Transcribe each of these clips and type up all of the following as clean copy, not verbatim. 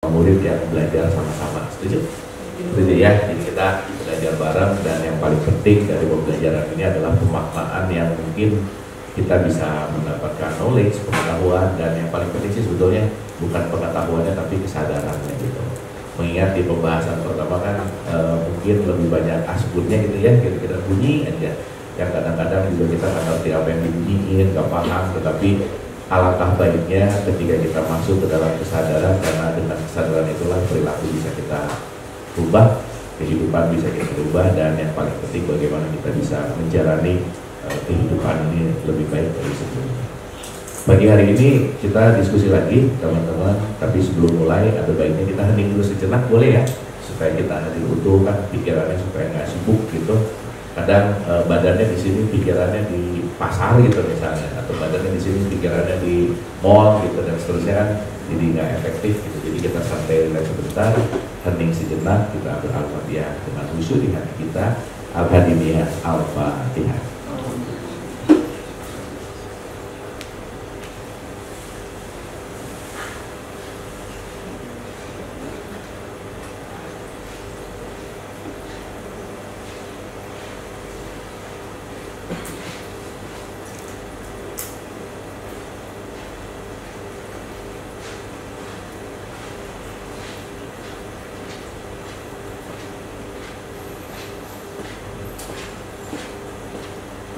murid yang belajar sama-sama. Setuju? Setuju ya. Jadi kita belajar bareng, dan yang paling penting dari pembelajaran ini adalah pemaknaan yang mungkin kita bisa mendapatkan knowledge, pengetahuan, dan yang paling penting sih sebetulnya bukan pengetahuannya tapi kesadarannya gitu. Mengingat di pembahasan pertama kan mungkin lebih banyak asbunnya gitu ya, kira-kira bunyi aja yang kadang-kadang juga kita nggak ngerti apa yang dibunyiin, nggak paham, tetapi alangkah baiknya ketika kita masuk ke dalam kesadaran, karena dengan kesadaran itulah perilaku bisa kita ubah, kehidupan bisa kita ubah, dan yang paling penting bagaimana kita bisa menjalani kehidupan ini lebih baik dari sebelumnya. Pagi hari ini kita diskusi lagi teman-teman, tapi sebelum mulai ada baiknya kita hening dulu sejenak, boleh ya? Supaya kita hadir utuh kan, pikirannya supaya nggak sibuk gitu. Kadang badannya di sini, pikirannya di pasar gitu misalnya, atau badannya di sini, pikirannya di mall gitu dan seterusnya kan, jadi nggak efektif gitu. Jadi kita santai relax sebentar, hening sejenak, kita Al-Fatihah dengan khusyuk di hati kita. Al-Hadiniyah, Al-Fatihah.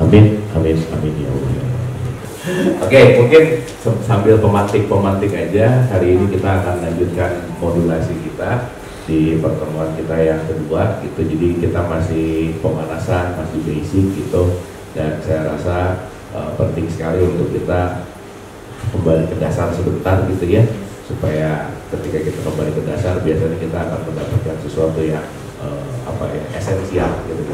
Amin, amin, amin ya Allah. Oke, mungkin sambil pemantik aja, hari ini kita akan lanjutkan modulasi kita di pertemuan kita yang kedua gitu. Jadi kita masih pemanasan, masih basic gitu, dan saya rasa penting sekali untuk kita kembali ke dasar sebentar gitu ya, supaya ketika kita kembali ke dasar biasanya kita akan mendapatkan sesuatu yang esensial gitu.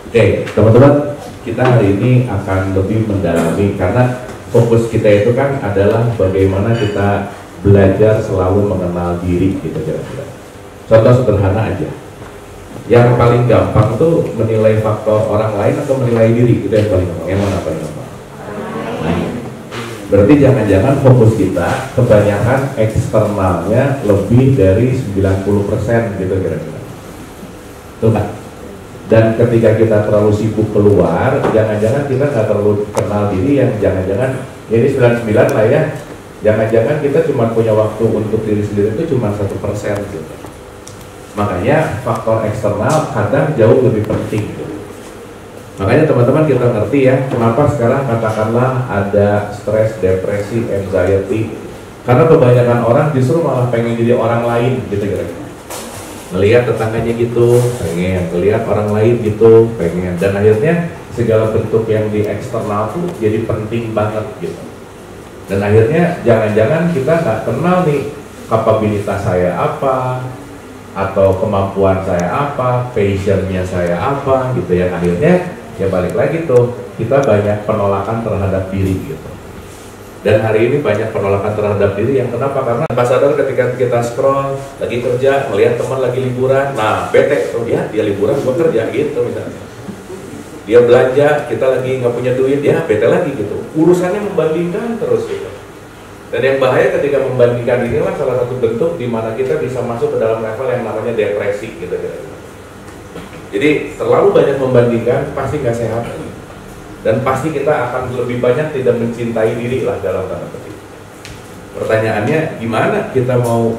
Oke, teman-teman, kita hari ini akan lebih mendalami, karena fokus kita itu kan adalah bagaimana kita belajar selalu mengenal diri gitu kira-kira. Contoh sederhana aja, yang paling gampang tuh menilai faktor orang lain atau menilai diri, itu yang paling gampang. Yang mana paling gampang? Nah, berarti jangan-jangan fokus kita kebanyakan eksternalnya lebih dari 90% gitu kira-kira. Tuh kan? Dan ketika kita terlalu sibuk keluar, jangan-jangan kita nggak terlalu kenal diri, yang jangan-jangan ini 99 lah ya, jangan-jangan kita cuma punya waktu untuk diri sendiri itu cuma 1% gitu. Makanya faktor eksternal kadang jauh lebih penting gitu. Makanya teman-teman kita ngerti ya, kenapa sekarang katakanlah ada stres, depresi, anxiety, karena kebanyakan orang justru malah pengen jadi orang lain gitu kira-kira. Melihat tetangganya gitu, pengen, melihat orang lain gitu, pengen, dan akhirnya segala bentuk yang di eksternal tuh jadi penting banget gitu. Dan akhirnya jangan-jangan kita nggak kenal nih kapabilitas saya apa, atau kemampuan saya apa, passionnya saya apa gitu ya. Akhirnya ya balik lagi tuh, kita banyak penolakan terhadap diri gitu. Dan hari ini banyak penolakan terhadap diri, yang kenapa? Karena pas sadar ketika kita scroll, lagi kerja, melihat teman lagi liburan, nah bete, oh dia liburan, gua kerja gitu misalnya. Dia belanja, kita lagi nggak punya duit, ya bete lagi gitu. Urusannya membandingkan terus gitu. Dan yang bahaya ketika membandingkan inilah salah satu bentuk di mana kita bisa masuk ke dalam level yang namanya depresi gitu. Jadi terlalu banyak membandingkan pasti nggak sehat. Dan pasti kita akan lebih banyak tidak mencintai diri lah dalam tanda petik. Pertanyaannya, gimana kita mau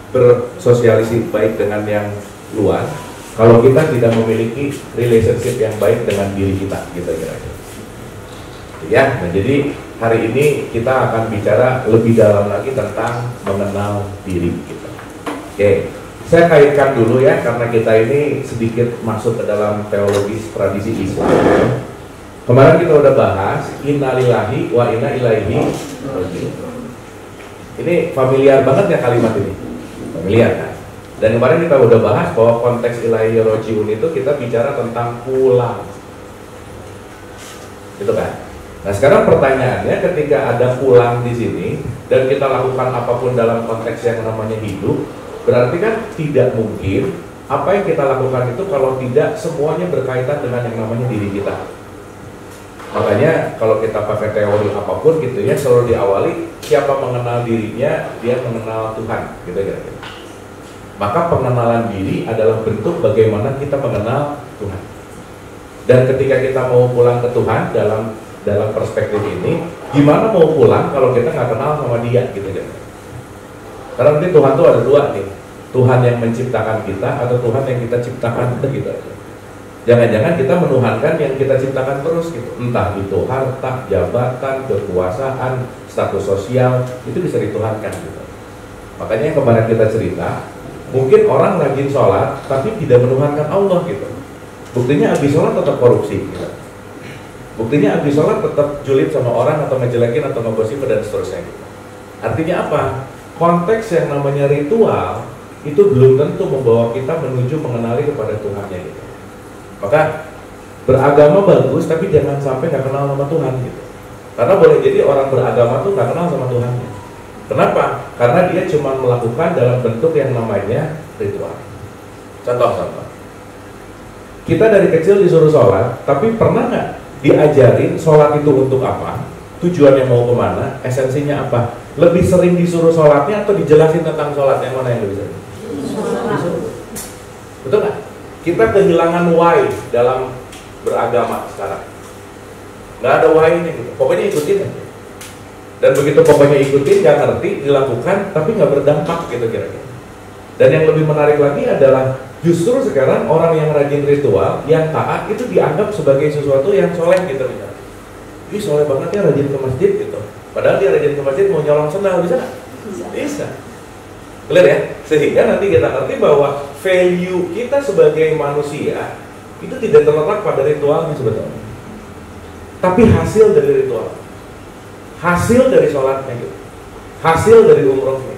bersosialisasi baik dengan yang luar kalau kita tidak memiliki relationship yang baik dengan diri kita gitu kira-kira. Ya, nah jadi hari ini kita akan bicara lebih dalam lagi tentang mengenal diri kita. Oke, saya kaitkan dulu ya, karena kita ini sedikit masuk ke dalam teologis tradisi Islam. Kemarin kita udah bahas innalillahi wa inna ilaihi raji'un. Ini familiar banget ya kalimat ini? Familiar kan? Dan kemarin kita udah bahas bahwa konteks ilaihi raji'un itu kita bicara tentang pulang. Gitu kan? Nah, sekarang pertanyaannya, ketika ada pulang di sini dan kita lakukan apapun dalam konteks yang namanya hidup, berarti kan tidak mungkin apa yang kita lakukan itu kalau tidak semuanya berkaitan dengan yang namanya diri kita. Makanya kalau kita pakai teori apapun gitu ya, selalu diawali siapa mengenal dirinya, dia mengenal Tuhan, gitu kira-kira. Maka pengenalan diri adalah bentuk bagaimana kita mengenal Tuhan. Dan ketika kita mau pulang ke Tuhan dalam perspektif ini, gimana mau pulang kalau kita nggak kenal sama Dia, gitu kira-kira. Karena nanti Tuhan tuh ada dua nih, Tuhan yang menciptakan kita atau Tuhan yang kita ciptakan, gitu aja. Jangan-jangan kita menuhankan yang kita ciptakan terus gitu. Entah itu harta, jabatan, kekuasaan, status sosial, itu bisa dituhankan gitu. Makanya yang kemarin kita cerita, mungkin orang rajin sholat tapi tidak menuhankan Allah gitu. Buktinya habis sholat tetap korupsi gitu. Buktinya habis sholat tetap julid sama orang atau ngejelekin atau ngegosip dan seterusnya gitu. Artinya apa? Konteks yang namanya ritual itu belum tentu membawa kita menuju mengenali kepada Tuhannya gitu. Maka beragama bagus, tapi jangan sampai nggak kenal sama Tuhan gitu. Karena boleh jadi orang beragama tuh nggak kenal sama Tuhannya. Kenapa? Karena dia cuma melakukan dalam bentuk yang namanya ritual. Contoh. Kita dari kecil disuruh sholat, tapi pernah nggak diajarin sholat itu untuk apa? Tujuannya mau kemana? Esensinya apa? Lebih sering disuruh sholatnya atau dijelasin tentang sholat? Yang mana yang lebih sering? Disuruh. Betul nggak? Kita kehilangan why dalam beragama sekarang. Nggak ada why-nya gitu. Pokoknya ikutin aja. Dan begitu pokoknya ikutin, nggak ngerti, dilakukan, tapi nggak berdampak gitu kira-kira. Dan yang lebih menarik lagi adalah justru sekarang orang yang rajin ritual, yang taat itu dianggap sebagai sesuatu yang soleh gitu misalnya. Ih soleh banget ya rajin ke masjid gitu. Padahal dia rajin ke masjid mau nyolong sendal, bisa nggak? Bisa. Clear ya? Sehingga nanti kita ngerti bahwa value kita sebagai manusia itu tidak terletak pada ritualnya sebetulnya, tapi hasil dari ritual, hasil dari sholatnya gitu, hasil dari umrohnya.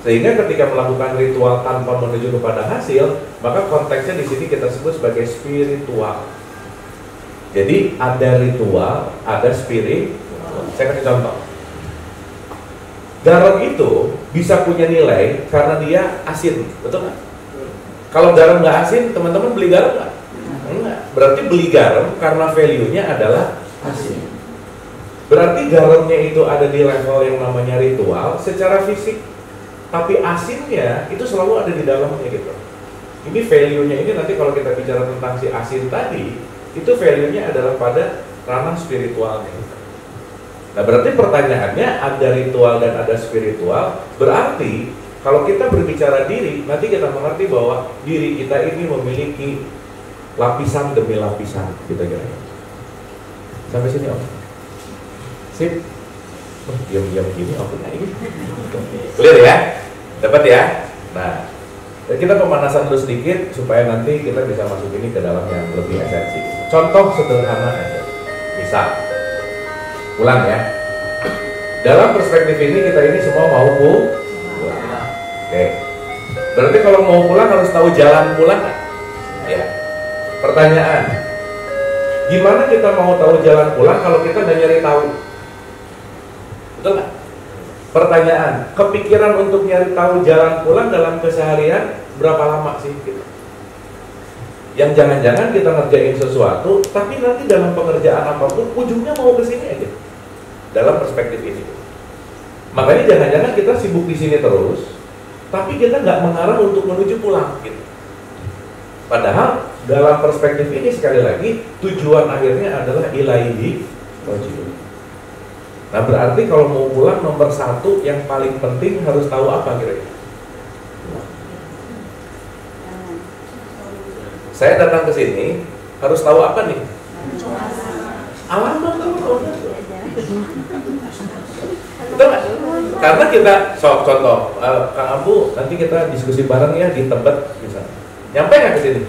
Sehingga ketika melakukan ritual tanpa menuju kepada hasil, maka konteksnya di sini kita sebut sebagai spiritual. Jadi ada ritual, ada spiritual. Saya kasih contoh. Garam itu bisa punya nilai karena dia asin, betul nggak? Kalau garam nggak asin, teman-teman beli garam nggak? Enggak. Berarti beli garam karena value-nya adalah asin. Berarti garamnya itu ada di level yang namanya ritual secara fisik, tapi asinnya itu selalu ada di dalamnya gitu. Ini value-nya ini nanti kalau kita bicara tentang si asin tadi, itu value-nya adalah pada ranah spiritualnya gitu. Nah berarti pertanyaannya ada ritual dan ada spiritual, berarti kalau kita berbicara diri, nanti kita mengerti bahwa diri kita ini memiliki lapisan demi lapisan, kita kira-kira. Sampai sini om. Sip. Diam-diam gini om ini. Clear ya? Dapat ya? Nah, kita pemanasan dulu sedikit supaya nanti kita bisa masuk ini ke dalam yang lebih esensi. Contoh sederhana aja. Misal pulang ya. Dalam perspektif ini kita ini semua mau pulang. Oke. Berarti kalau mau pulang harus tahu jalan pulang kan? Ya. Pertanyaan. Gimana kita mau tahu jalan pulang kalau kita nggak nyari tahu? Betul nggak? Pertanyaan. Kepikiran untuk nyari tahu jalan pulang dalam keseharian berapa lama sih gitu? Yang jangan-jangan kita ngerjain sesuatu, tapi nanti dalam pengerjaan apapun ujungnya mau ke sini aja. Dalam perspektif ini, makanya jangan-jangan kita sibuk di sini terus, tapi kita nggak mengarah untuk menuju pulang, gitu. Padahal dalam perspektif ini sekali lagi tujuan akhirnya adalah ilaihi raji'un. Nah berarti kalau mau pulang nomor satu yang paling penting harus tahu apa kira-kira? Saya datang ke sini harus tahu apa nih? Alamat dulu. Betul nggak? Karena kita contoh, Kang Abu nanti kita diskusi bareng ya di Tebet misalnya. Nyampe nggak ke sini?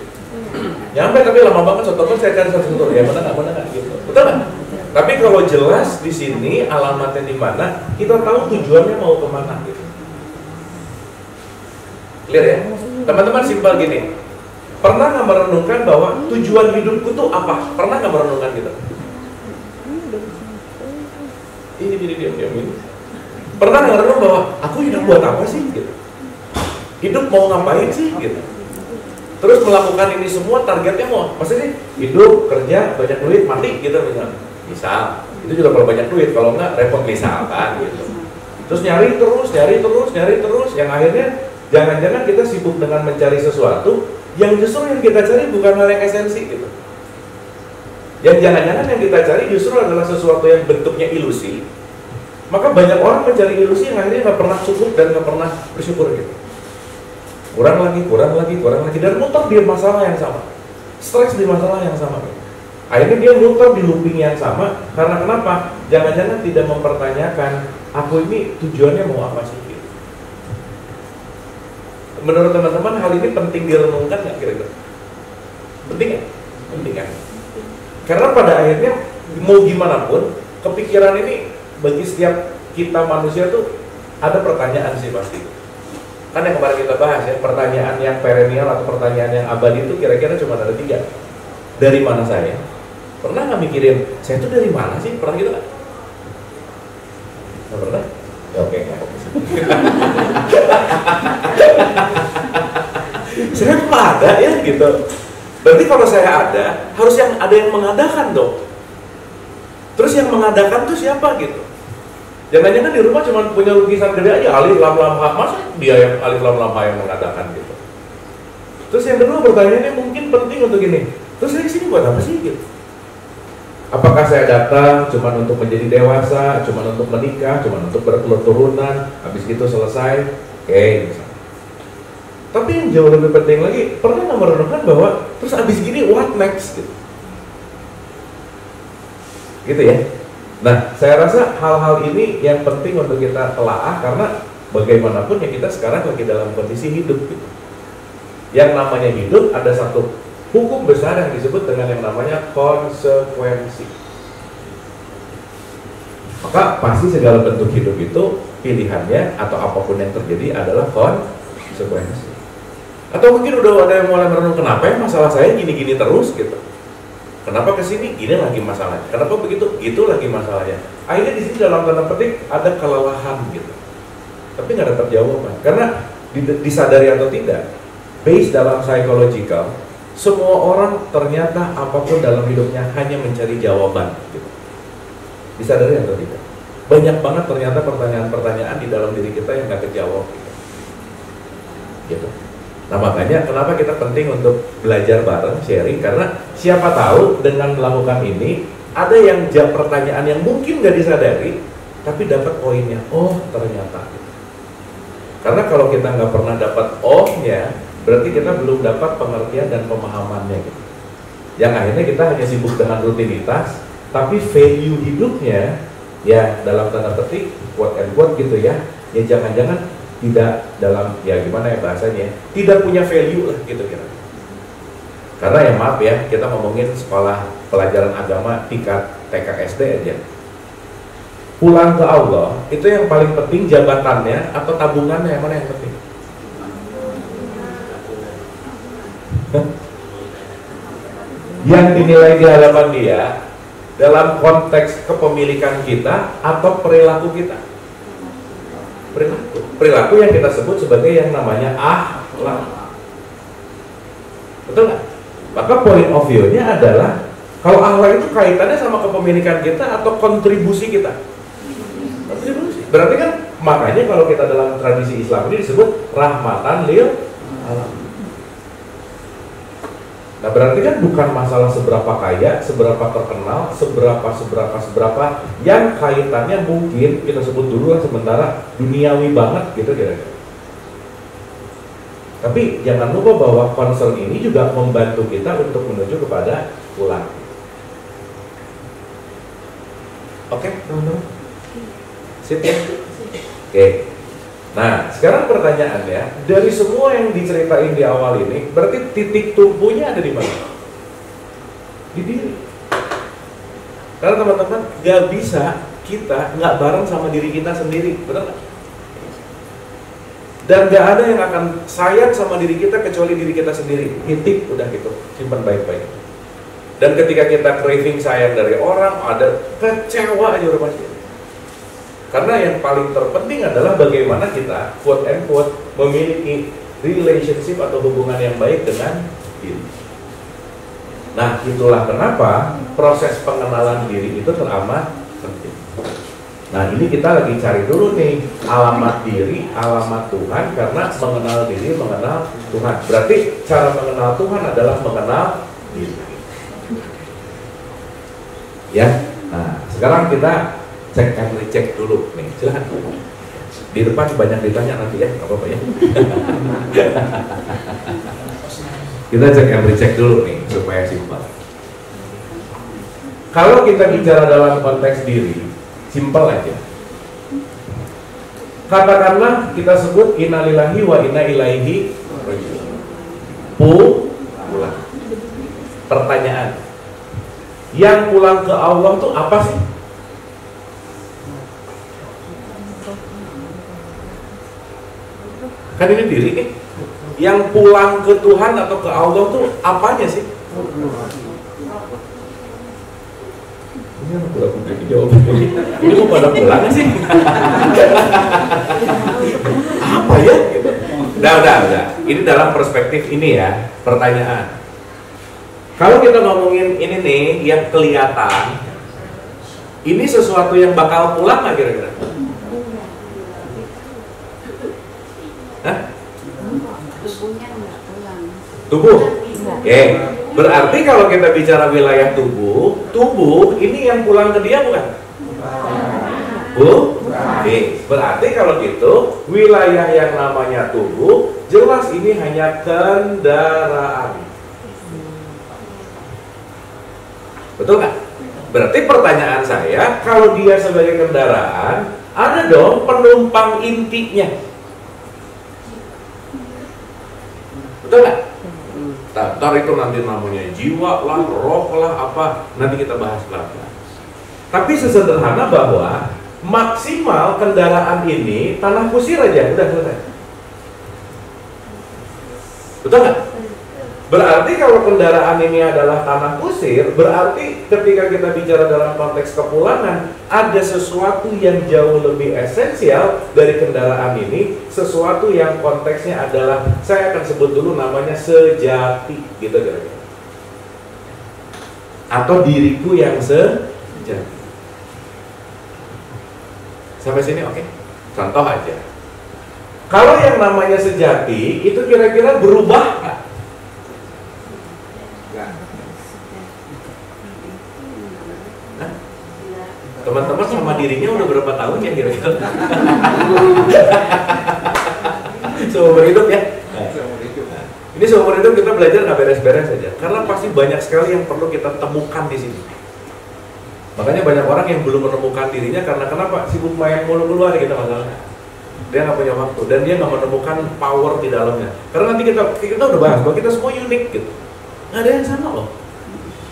Nyampe tapi lama banget soto saya cari satu-satu. Ya mana nggak gitu. Betul nggak? Tapi kalau jelas di sini alamatnya di mana, kita tahu tujuannya mau kemana gitu. Clear ya? Teman-teman simpel gini. Pernah nggak merenungkan bahwa tujuan hidupku tuh apa? Pernah nggak merenungkan gitu? Ini diam. Pernah nggak renung bahwa aku hidup buat apa sih gitu? Hidup mau ngapain sih gitu? Terus melakukan ini semua targetnya mau, maksudnya hidup, kerja, banyak duit, mati gitu misalnya. Misal, itu juga kalau banyak duit, kalau enggak repot misalkan gitu. Terus nyari terus, yang akhirnya jangan-jangan kita sibuk dengan mencari sesuatu yang justru yang kita cari bukan hal yang esensi gitu. Yang jangan-jangan yang kita cari justru adalah sesuatu yang bentuknya ilusi. Maka banyak orang mencari ilusi yang akhirnya nggak pernah cukup dan nggak pernah bersyukur gitu. Kurang lagi, dan muter di masalah yang sama, stres di masalah yang sama gitu. Akhirnya dia muter di looping yang sama, karena kenapa? Jangan-jangan tidak mempertanyakan, aku ini tujuannya mau apa sih? Gitu. Menurut teman-teman, hal ini penting direnungkan nggak kira-kira? Penting nggak? Penting kan? Karena pada akhirnya, mau gimana pun, kepikiran ini bagi setiap kita manusia tuh ada pertanyaan sih pasti. Kan yang kemarin kita bahas ya, pertanyaan yang perennial atau pertanyaan yang abadi itu kira-kira cuma ada 3. Dari mana saya? Pernah nggak mikirin, saya tuh dari mana sih? Pernah gitu nggak? Nggak pernah? Ya, oke, nggak fokus. Saya tuh ada ya gitu. Berarti kalau saya ada, harus ada yang mengadakan dong. Terus yang mengadakan tuh siapa gitu? Jangan-jangan di rumah cuma punya lukisan gede aja, alif lam lam ha, masa dia yang alif lam lam ha yang mengadakan gitu. Terus yang kedua pertanyaannya mungkin penting untuk ini. Terus saya kesini buat apa sih gitu? Apakah saya datang cuma untuk menjadi dewasa, cuma untuk menikah, cuma untuk berketurunan, habis itu selesai? Oke, misalnya. Tapi yang jauh lebih penting lagi, pernah nggak merenungkan bahwa terus habis gini what next gitu? Gitu ya. Nah, saya rasa hal-hal ini yang penting untuk kita telaah karena bagaimanapun ya kita sekarang lagi dalam kondisi hidup gitu. Yang namanya hidup ada satu hukum besar yang disebut dengan yang namanya konsekuensi. Maka pasti segala bentuk hidup itu pilihannya atau apapun yang terjadi adalah konsekuensi. Atau mungkin udah ada yang mulai merenung, kenapa ya masalah saya gini-gini terus gitu. Kenapa kesini gini lagi masalahnya? Kenapa begitu? Itu lagi masalahnya. Akhirnya di sini dalam tanda petik ada kelelahan gitu. Tapi nggak dapat jawaban. Karena disadari atau tidak, based dalam psychological, semua orang ternyata apapun dalam hidupnya hanya mencari jawaban gitu. Disadari atau tidak? Banyak banget ternyata pertanyaan-pertanyaan di dalam diri kita yang nggak kejawab gitu. Nah makanya kenapa kita penting untuk belajar bareng, sharing, karena siapa tahu dengan melakukan ini ada yang jawab pertanyaan yang mungkin nggak disadari tapi dapat poinnya. Oh ternyata gitu. Karena kalau kita nggak pernah dapat oh-nya, berarti kita belum dapat pengertian dan pemahamannya gitu. Yang akhirnya kita hanya sibuk dengan rutinitas, tapi value hidupnya ya dalam tanda petik quote and quote gitu ya jangan-jangan tidak dalam ya gimana ya bahasanya, tidak punya value lah gitu kira. Karena ya maaf ya, kita ngomongin sekolah pelajaran agama tingkat TK SD aja. Pulang ke Allah itu yang paling penting jabatannya atau tabungannya, yang mana yang penting? Yang dinilai di hadapan dia dalam konteks kepemilikan kita atau perilaku kita. Perilaku yang kita sebut sebagai yang namanya akhlak. Betul nggak? Maka point of view-nya adalah kalau akhlak itu kaitannya sama kepemilikan kita atau kontribusi kita. Kontribusi. Berarti kan makanya kalau kita dalam tradisi Islam ini disebut rahmatan lil alamin. Nah berarti kan bukan masalah seberapa kaya, seberapa terkenal, seberapa yang kaitannya mungkin kita sebut dulu lah sementara duniawi banget gitu kira-kira. Tapi jangan lupa bahwa concern ini juga membantu kita untuk menuju kepada pulang. Oke, teman-teman? Sip ya? Oke. Nah, sekarang pertanyaannya, dari semua yang diceritain di awal ini, berarti titik tumpunya ada di mana? Di diri. Karena teman-teman, gak bisa kita nggak bareng sama diri kita sendiri, benar nggak? Dan gak ada yang akan sayang sama diri kita kecuali diri kita sendiri. Titik, udah gitu, simpan baik-baik. Dan ketika kita craving sayang dari orang, ada kecewa aja udah pasti. Karena yang paling terpenting adalah bagaimana kita quote and quote memiliki relationship atau hubungan yang baik dengan diri. Nah, itulah kenapa proses pengenalan diri itu teramat penting. Nah, ini kita lagi cari dulu nih alamat diri, alamat Tuhan, karena mengenal diri, mengenal Tuhan. Berarti cara mengenal Tuhan adalah mengenal diri. Ya. Nah, sekarang kita cek and recheck dulu nih. Silahkan. Di depan banyak ditanya nanti ya, nggak apa-apa ya. Kita cek and recheck dulu nih supaya simpel. Kalau kita bicara dalam konteks diri, simpel aja. Katakanlah kita sebut innalillahi wa inna ilaihi raji'un. Pulang. Pertanyaan. Yang pulang ke Allah tuh apa sih? Kan ini diri nih. Yang pulang ke Tuhan atau ke Allah tuh apanya sih? Ini anak budak-budak jawabannya. Ini mau pada pulang sih? Apa ya? Udah. Ini dalam perspektif ini ya, pertanyaan. Kalau kita ngomongin ini nih, yang kelihatan, ini sesuatu yang bakal pulang nggak kira-kira? Hah? Tubuh. Oke. Berarti kalau kita bicara wilayah tubuh ini yang pulang ke dia bukan? Oke. Berarti kalau gitu, wilayah yang namanya tubuh, jelas ini hanya kendaraan. Betul nggak? Berarti pertanyaan saya, kalau dia sebagai kendaraan, ada dong penumpang intinya. Betul nggak? Ntar itu nanti namanya jiwa lah, roh lah, apa, nanti kita bahas pelan-pelan. Tapi sesederhana bahwa maksimal kendaraan ini tanah kusir aja, udah selesai. Betul nggak? Berarti kalau kendaraan ini adalah tanah kusir, berarti ketika kita bicara dalam konteks kepulangan, ada sesuatu yang jauh lebih esensial dari kendaraan ini, sesuatu yang konteksnya adalah, saya akan sebut dulu namanya sejati, gitu kira-kira. Atau diriku yang sejati. Sampai sini oke? Contoh aja. Kalau yang namanya sejati, itu kira-kira berubah nggak? Teman-teman sama dirinya udah berapa tahun ya kira-kira? Seumur hidup ya? Ini seumur hidup kita belajar nggak beres-beres saja, karena pasti banyak sekali yang perlu kita temukan di sini. Makanya banyak orang yang belum menemukan dirinya karena kenapa? Sibuk main mulu keluar gitu masalahnya. Dia nggak punya waktu dan dia nggak menemukan power di dalamnya. Karena nanti kita udah bahas bahwa kita semua unik gitu. Nggak ada yang sama loh.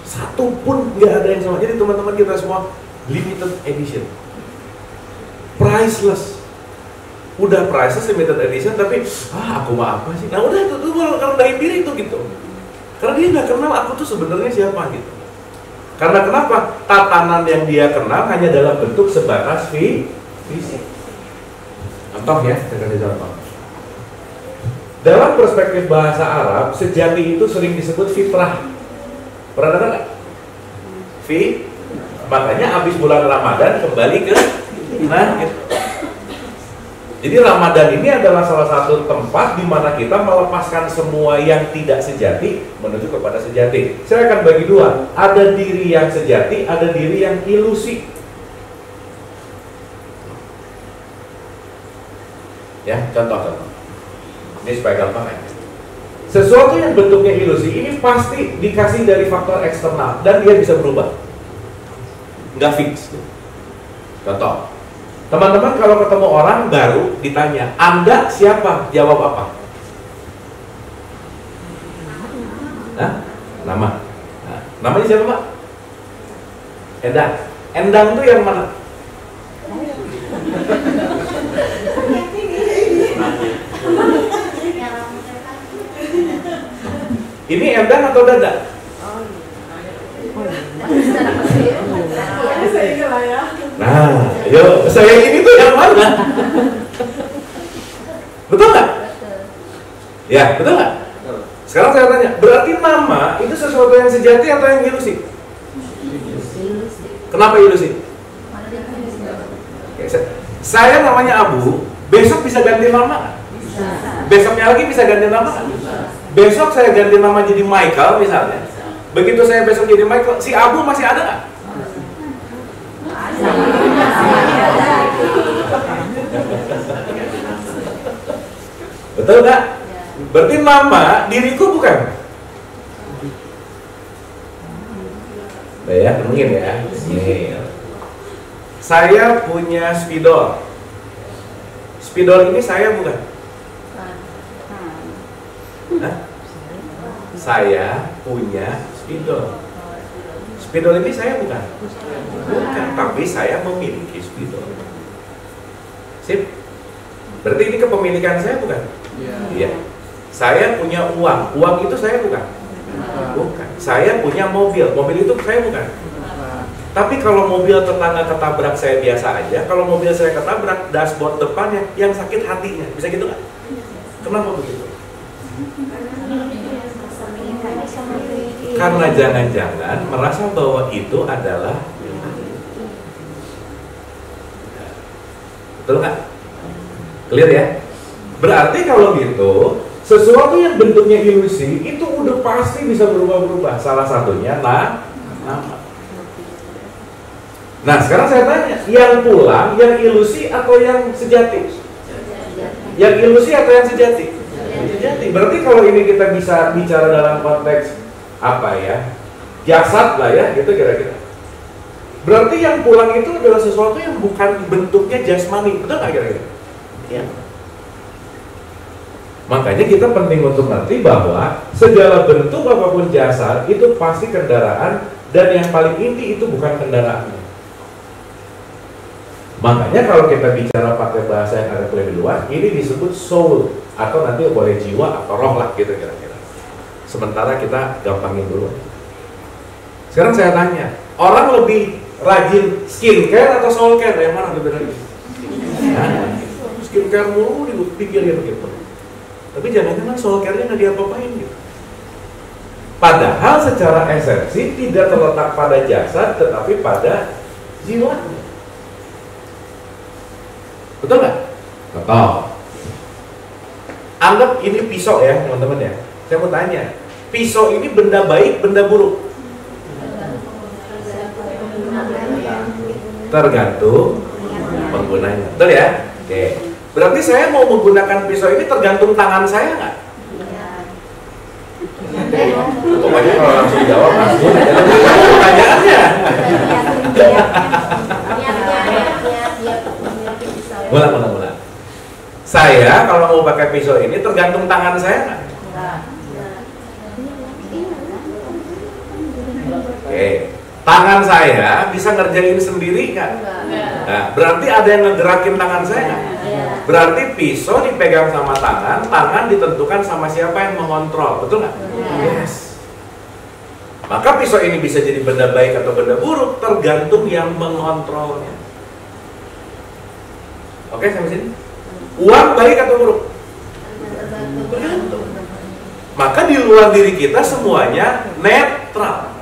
Satu pun nggak ada yang sama. Jadi teman-teman kita semua limited edition, priceless. Udah priceless, limited edition, tapi aku mah apa sih? Nah udah itu tuh rendahin diri itu gitu. Karena dia nggak kenal aku tuh sebenarnya siapa gitu. Karena kenapa? Tatanan yang dia kenal hanya dalam bentuk sebatas fisik. Contoh ya, saya kasih contoh. Dalam perspektif bahasa Arab, sejati itu sering disebut fitrah. Pernah dengar nggak? Makanya habis bulan Ramadan kembali ke gitu. Jadi Ramadan ini adalah salah satu tempat di mana kita melepaskan semua yang tidak sejati menuju kepada sejati. Saya akan bagi dua, ada diri yang sejati, ada diri yang ilusi. Ya, contoh. Ini supaya gampang ya. Sesuatu yang bentuknya ilusi ini pasti dikasih dari faktor eksternal dan dia bisa berubah. Nggak fix. Contoh, teman-teman kalau ketemu orang baru ditanya, Anda siapa? Jawab apa? Nah, nama. Nah, namanya siapa Pak? Endang. Endang itu yang mana? Ini Endang atau Dada? Nah, ayo, saya ini tuh yang mana? Betul nggak? Ya, betul nggak? Sekarang saya tanya, berarti nama itu sesuatu yang sejati atau yang ilusi? Kenapa ilusi? Oke, saya namanya Abu, besok bisa ganti nama? Besoknya lagi bisa ganti nama? Besok saya ganti nama jadi Michael misalnya. Begitu saya besok jadi Michael, si Abu masih ada nggak? Betul nggak? Berarti nama diriku bukan? Nah ya, mungkin ya. Saya punya spidol. Spidol ini saya bukan? Hah? Saya punya spidol. Spidol ini saya bukan? Bukan, tapi saya memiliki spidol. Sip. Berarti ini kepemilikan saya bukan? Iya. Saya punya uang. Uang itu saya bukan? Bukan. Saya punya mobil. Mobil itu saya bukan? Tapi kalau mobil tetangga ketabrak saya biasa aja. Kalau mobil saya ketabrak, dashboard depannya yang sakit hatinya. Bisa gitu nggak? Kenapa begitu? Karena jangan-jangan merasa bahwa itu adalah betul nggak? Clear ya? Berarti kalau gitu, sesuatu yang bentuknya ilusi itu udah pasti bisa berubah-berubah. Salah satunya nama. Nah sekarang saya tanya, yang pulang, yang ilusi atau yang sejati? Yang ilusi atau yang sejati? Sejati. Berarti kalau ini kita bisa bicara dalam konteks apa ya, jasad lah ya, gitu kira-kira. Berarti yang pulang itu adalah sesuatu yang bukan bentuknya jasmani, betul nggak kira-kira? Ya. Makanya kita penting untuk ngerti bahwa segala bentuk apapun jasad itu pasti kendaraan, dan yang paling inti itu bukan kendaraannya. Makanya kalau kita bicara pakai bahasa yang agak lebih luas, ini disebut soul, atau nanti boleh jiwa atau roh lah gitu kira-kira. Sementara kita gampangin dulu. Sekarang saya tanya, orang lebih rajin skincare atau soul care? Yang mana lebih rajin? Nah, skincare mulu dipikirin gitu. Tapi jangan-jangan soul care-nya nggak diapa-apain gitu. Padahal secara esensi tidak terletak pada jasad, tetapi pada jiwanya. Betul nggak? Betul. Anggap ini pisau ya teman-teman ya. Saya mau tanya, pisau ini benda baik, benda buruk? Tergantung penggunanya. Betul ya? Oke. Berarti saya mau menggunakan pisau ini tergantung tangan saya nggak? Pokoknya kalau langsung jawab langsung aja pertanyaannya. Mulai. Saya kalau mau pakai pisau ini tergantung tangan saya nggak? Oke. Tangan saya bisa ngerjain sendiri nggak? Nah, berarti ada yang ngegerakin tangan saya nggak? Berarti pisau dipegang sama tangan, tangan ditentukan sama siapa yang mengontrol, betul nggak? Yes. Maka pisau ini bisa jadi benda baik atau benda buruk, tergantung yang mengontrolnya. Oke, sampai sini? Uang baik atau buruk? Tergantung. Maka di luar diri kita semuanya netral.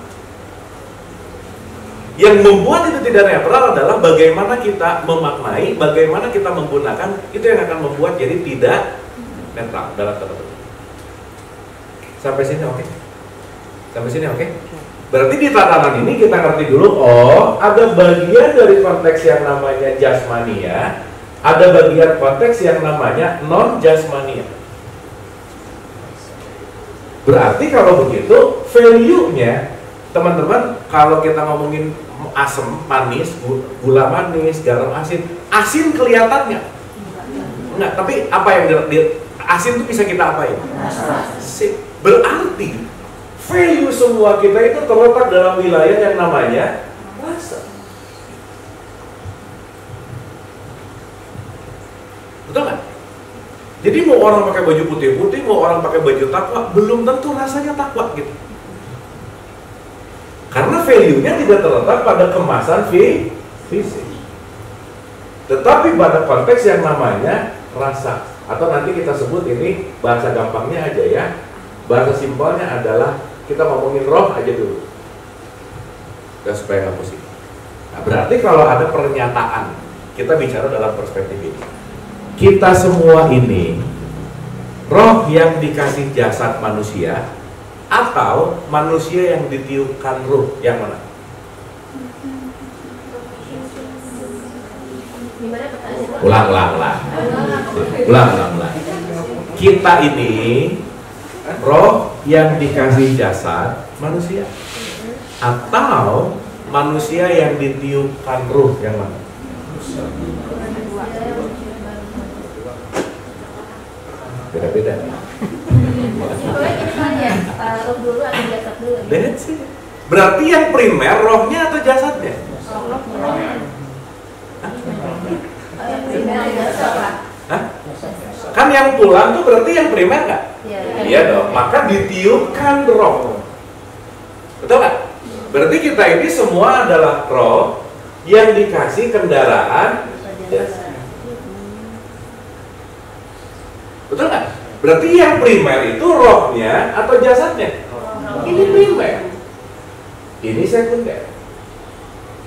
Yang membuat itu tidak netral adalah bagaimana kita memaknai, bagaimana kita menggunakan, itu yang akan membuat jadi tidak netral dalam tanda petik. Sampai sini oke? Sampai sini oke? Berarti di tatanan ini kita ngerti dulu, oh ada bagian dari konteks yang namanya jasmania, ada bagian konteks yang namanya non-jasmania. Berarti kalau begitu, value-nya teman-teman, kalau kita ngomongin asam, manis, gula manis, garam asin, asin kelihatannya enggak, tapi apa yang asin itu bisa kita apain? Berarti value semua kita itu terletak dalam wilayah yang namanya rasa. Betul nggak? Jadi mau orang pakai baju putih-putih, mau orang pakai baju takwa, belum tentu rasanya takwa gitu. Karena value-nya tidak terletak pada kemasan fisik, tetapi pada konteks yang namanya rasa. Atau nanti kita sebut ini bahasa gampangnya aja ya, Bahasa simpelnya adalah kita ngomongin roh aja dulu, dan supaya nggak pusing. Nah, berarti kalau ada pernyataan, kita bicara dalam perspektif ini. Kita semua ini roh yang dikasih jasad manusia atau manusia yang ditiupkan ruh, yang mana? Ulang. Kita ini roh yang dikasih jasad manusia atau manusia yang ditiupkan ruh, yang mana? Beda-beda. Roh dulu atau jasad dulu? That's it. Berarti yang primer rohnya atau jasadnya? Hah? Kan yang pulang tuh berarti yang primer nggak? Iya dong. Maka ditiupkan roh. Betul nggak? Berarti kita ini semua adalah roh yang dikasih kendaraan jasad. Betul nggak? Berarti yang primer itu rohnya atau jasadnya? Ini primer. Ini sekunder.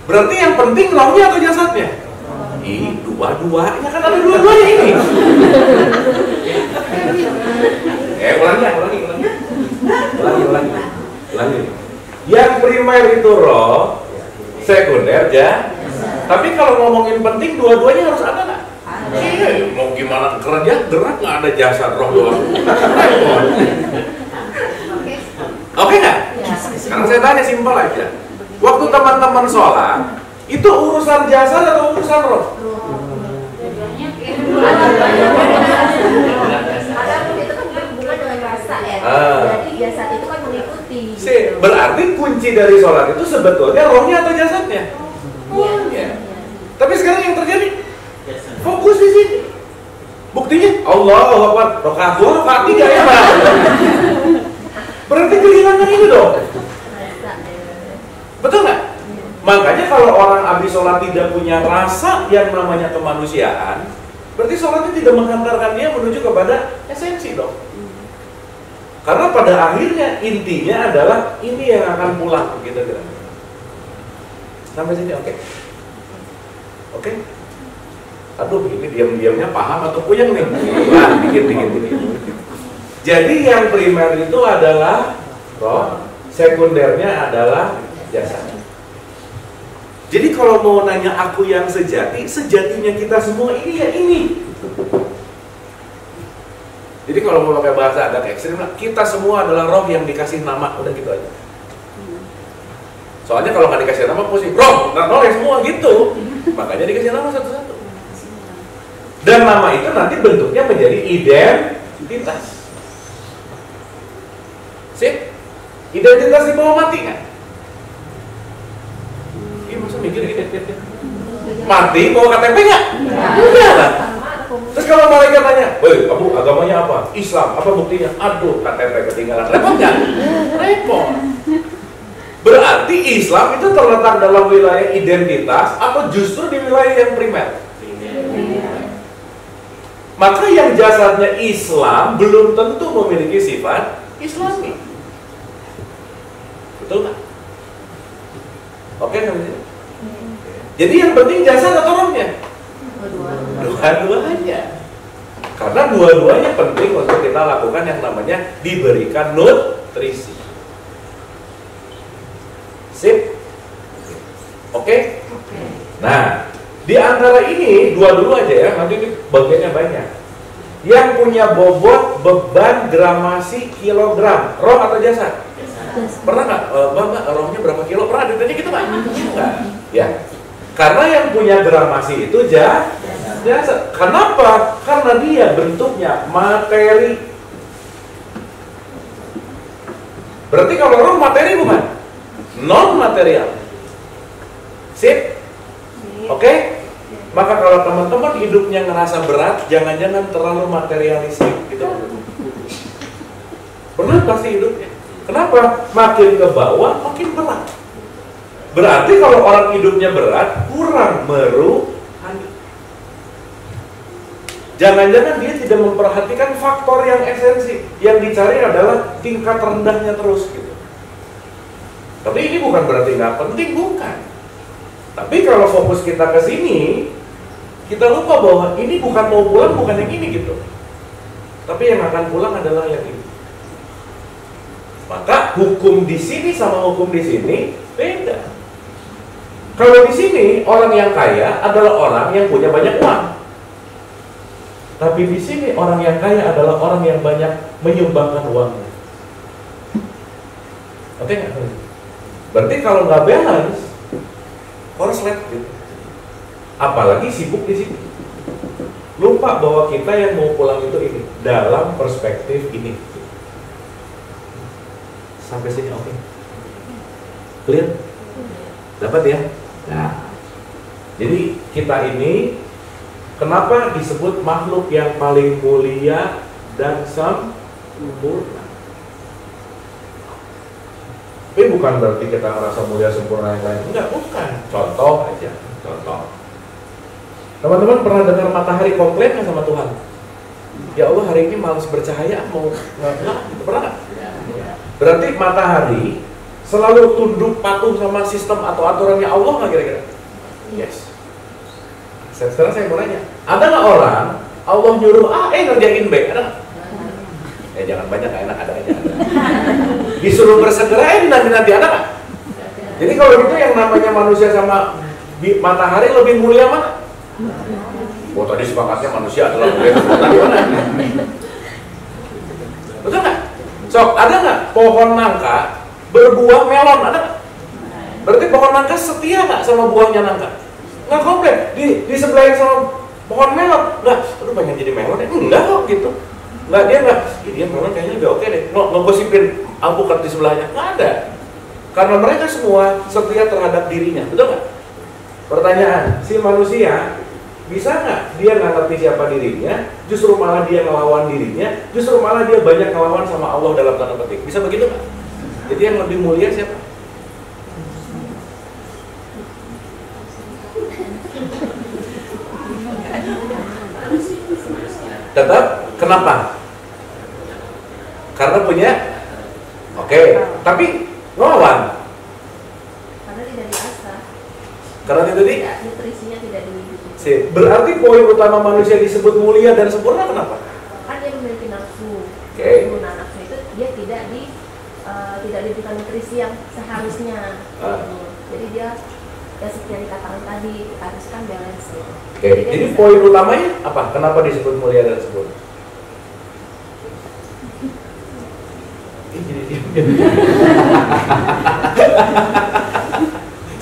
Berarti yang penting rohnya atau jasadnya? Ini dua-duanya, kan ada dua-duanya ini. Ulangi. Yang primer itu roh, sekunder jasad. Tapi kalau ngomongin penting, dua-duanya harus ada nggak? Mau gimana kerja gerak nggak ada jasad roh doang. Oke nggak? Sekarang saya tanya simpel aja. Waktu teman-teman sholat, itu urusan jasad atau urusan roh? Jadi jasad itu kan mengikuti. Berarti kunci dari sholat itu sebetulnya rohnya atau jasadnya? Rohnya. Tapi sekarang yang terjadi fokus di sini. Buktinya Allahu Akbar, rakaat 2, rakaat 3 ya, Pak. Berarti kehilangan ini dong. Betul nggak? Makanya kalau orang habis sholat tidak punya rasa yang namanya kemanusiaan, berarti sholatnya tidak menghantarkan dia menuju kepada esensi dong. Karena pada akhirnya intinya adalah ini yang akan pulang, gitu kira. Sampai sini oke? Oke? Aduh, ini diam-diamnya paham atau puyeng nih? Nah, dikit. Jadi yang primer itu adalah roh, sekundernya adalah jasad. Jadi kalau mau nanya aku yang sejati, sejatinya kita semua ini ya ini. Jadi kalau mau pakai bahasa agak ekstrim, kita semua adalah roh yang dikasih nama, udah gitu aja. Soalnya kalau nggak dikasih nama, pusing. Roh ya semua gitu. Makanya dikasih nama satu-satu. Dan nama itu nanti bentuknya menjadi identitas. Sip? Identitas di bawah mati nggak? Iya, masa mikir identitas? Mati bawa KTP nggak? Enggak lah. Terus kalau malaikat tanya, "Woi, kamu agamanya apa? Islam, apa buktinya?" Aduh, KTP ketinggalan. Repot nggak? Repot. Berarti Islam itu terletak dalam wilayah identitas atau justru di wilayah yang primer? Maka yang jasadnya Islam belum tentu memiliki sifat Islami. Betul nggak? Oke, namanya. Jadi yang penting jasad atau rohnya? Dua-duanya. Karena dua-duanya penting untuk kita lakukan yang namanya diberikan nutrisi. Sip? Oke? Nah, di antara ini dua dulu aja ya, nanti ini bagiannya banyak. Yang punya bobot, beban, gramasi, kilogram, roh atau jasad? Pernah nggak, Mbak, rohnya berapa kilo? Pernah ditanya gitu nggak? Enggak. Ya. Karena yang punya gramasi itu jasad. Kenapa? Karena dia bentuknya materi. Berarti kalau roh materi bukan? Non material. Sip? Oke? Maka kalau teman-teman hidupnya ngerasa berat, jangan-jangan terlalu materialistik gitu. Berat pasti hidupnya. Kenapa? Makin ke bawah makin berat. Berarti kalau orang hidupnya berat, kurang meruhani. Jangan-jangan dia tidak memperhatikan faktor yang esensi. Yang dicari adalah tingkat rendahnya terus gitu. Tapi ini bukan berarti nggak penting, bukan. Tapi kalau fokus kita ke sini, kita lupa bahwa ini bukan mau pulang, bukan yang ini gitu. Tapi yang akan pulang adalah yang ini. Maka hukum di sini sama hukum di sini beda. Kalau di sini orang yang kaya adalah orang yang punya banyak uang. Tapi di sini orang yang kaya adalah orang yang banyak menyumbangkan uangnya. Oke nggak? Berarti kalau nggak balance, korslet gitu. Apalagi sibuk di sini. Lupa bahwa kita yang mau pulang itu ini dalam perspektif ini. Sampai sini oke? Clear? Dapat ya? Nah, jadi kita ini kenapa disebut makhluk yang paling mulia dan sempurna? Tapi bukan berarti kita merasa mulia sempurna yang lain. Enggak, bukan. Contoh aja, contoh. Teman-teman pernah dengar matahari komplain nggak sama Tuhan? Ya Allah, hari ini malas bercahaya, mau nggak? Pernah nggak? Berarti matahari selalu tunduk patuh sama sistem atau aturannya Allah nggak kira-kira? Yes. Sekarang saya mau nanya, ada nggak orang Allah nyuruh A, ngerjain B? Ada nggak? Jangan banyak, nggak enak, ada aja. Disuruh bersegera, nanti ada nggak? Jadi kalau gitu yang namanya manusia sama matahari lebih mulia mana? Oh tadi sepakatnya manusia adalah mulia, tadi mana? Betul nggak? Sok, ada nggak pohon nangka berbuah melon? Ada nggak? Berarti pohon nangka setia nggak sama buahnya nangka? Nggak komplain, di sebelahin sama pohon melon. Nggak, aduh pengen jadi melon ya? Enggak kok gitu. Nggak, dia melon kayaknya lebih oke deh. Ngegosipin alpukat di sebelahnya. Nggak ada. Karena mereka semua setia terhadap dirinya. Betul nggak? Pertanyaan, si manusia bisa nggak dia nggak ngerti siapa dirinya, justru malah dia ngelawan dirinya, justru malah dia banyak ngelawan sama Allah dalam tanda petik. Bisa begitu nggak? Jadi yang lebih mulia siapa? Tetap, kenapa? Karena punya, oke, tapi ngelawan. Karena tidak diasah. Karena itu nutrisinya tidak dihidupi. Berarti poin utama manusia disebut mulia dan sempurna kenapa? Kan dia memiliki nafsu. Nah, nafsu itu dia tidak diberikan nutrisi yang seharusnya. Jadi dia ya seperti yang dikatakan tadi harus kan balance. Jadi poin utamanya apa? Kenapa disebut mulia dan sempurna?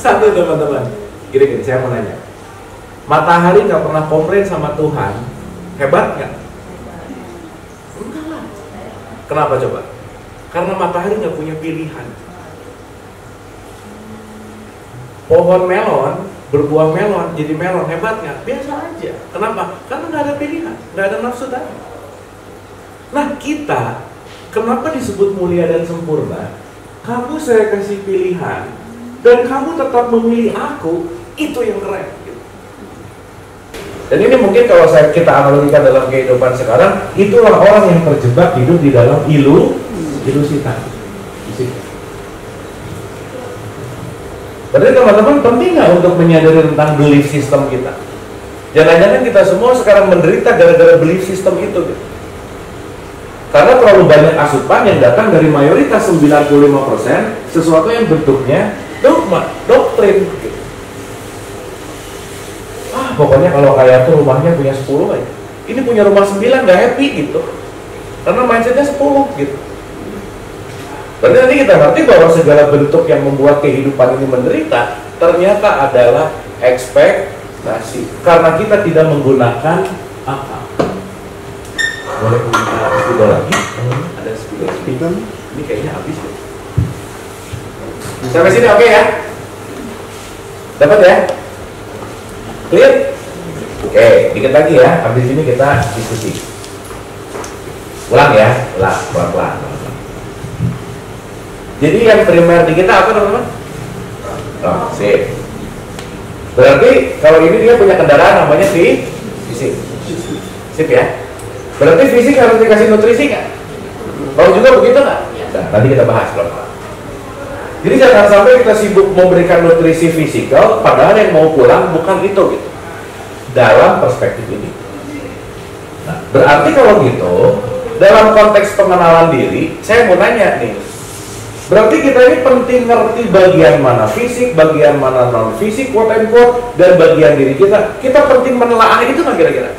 Satu teman-teman. Gini, saya mau nanya. Matahari nggak pernah komplain sama Tuhan, hebat nggak? Enggak lah. Kenapa coba? Karena matahari nggak punya pilihan. Pohon melon berbuah melon jadi melon, hebat nggak? Biasa aja. Kenapa? Karena nggak ada pilihan, nggak ada nafsu tadi. Nah kita, kenapa disebut mulia dan sempurna? Kamu saya kasih pilihan dan kamu tetap memilih aku, itu yang keren. Dan ini mungkin kalau kita analogikan dalam kehidupan sekarang, itulah orang yang terjebak hidup di dalam ilusi tadi. Berarti teman-teman penting nggak untuk menyadari tentang belief system kita? Jangan-jangan kita semua sekarang menderita gara-gara belief system itu. Gitu. Karena terlalu banyak asupan yang datang dari mayoritas 95% sesuatu yang bentuknya dogma, doktrin. Gitu. Pokoknya kalau kaya tuh rumahnya punya 10 aja. Ini punya rumah 9 nggak happy gitu. Karena mindsetnya 10 gitu. Berarti nanti kita ngerti bahwa segala bentuk yang membuat kehidupan ini menderita ternyata adalah ekspektasi. Karena kita tidak menggunakan akal. Boleh kita spidol lagi? Ada spidol. Ini kayaknya habis deh. Sampai sini oke ya? Dapat ya? Clear? Oke, dikit lagi ya. Habis ini kita diskusi. Ulang ya, ulang, pelan-pelan. Jadi yang primer di kita apa teman-teman? Oh, sip. Berarti kalau ini dia punya kendaraan namanya fisik. Sip ya. Berarti fisik harus dikasih nutrisi nggak? Kalau juga begitu nggak? Nah, nanti kita bahas pelan-pelan. Jadi jangan sampai kita sibuk memberikan nutrisi fisikal, padahal yang mau pulang bukan itu gitu. Dalam perspektif ini. Nah, berarti kalau gitu, dalam konteks pengenalan diri, saya mau nanya nih. Berarti kita ini penting ngerti bagian mana fisik, bagian mana non fisik, quote and quote, dan bagian diri kita. Kita penting menelaah itu nggak kira-kira?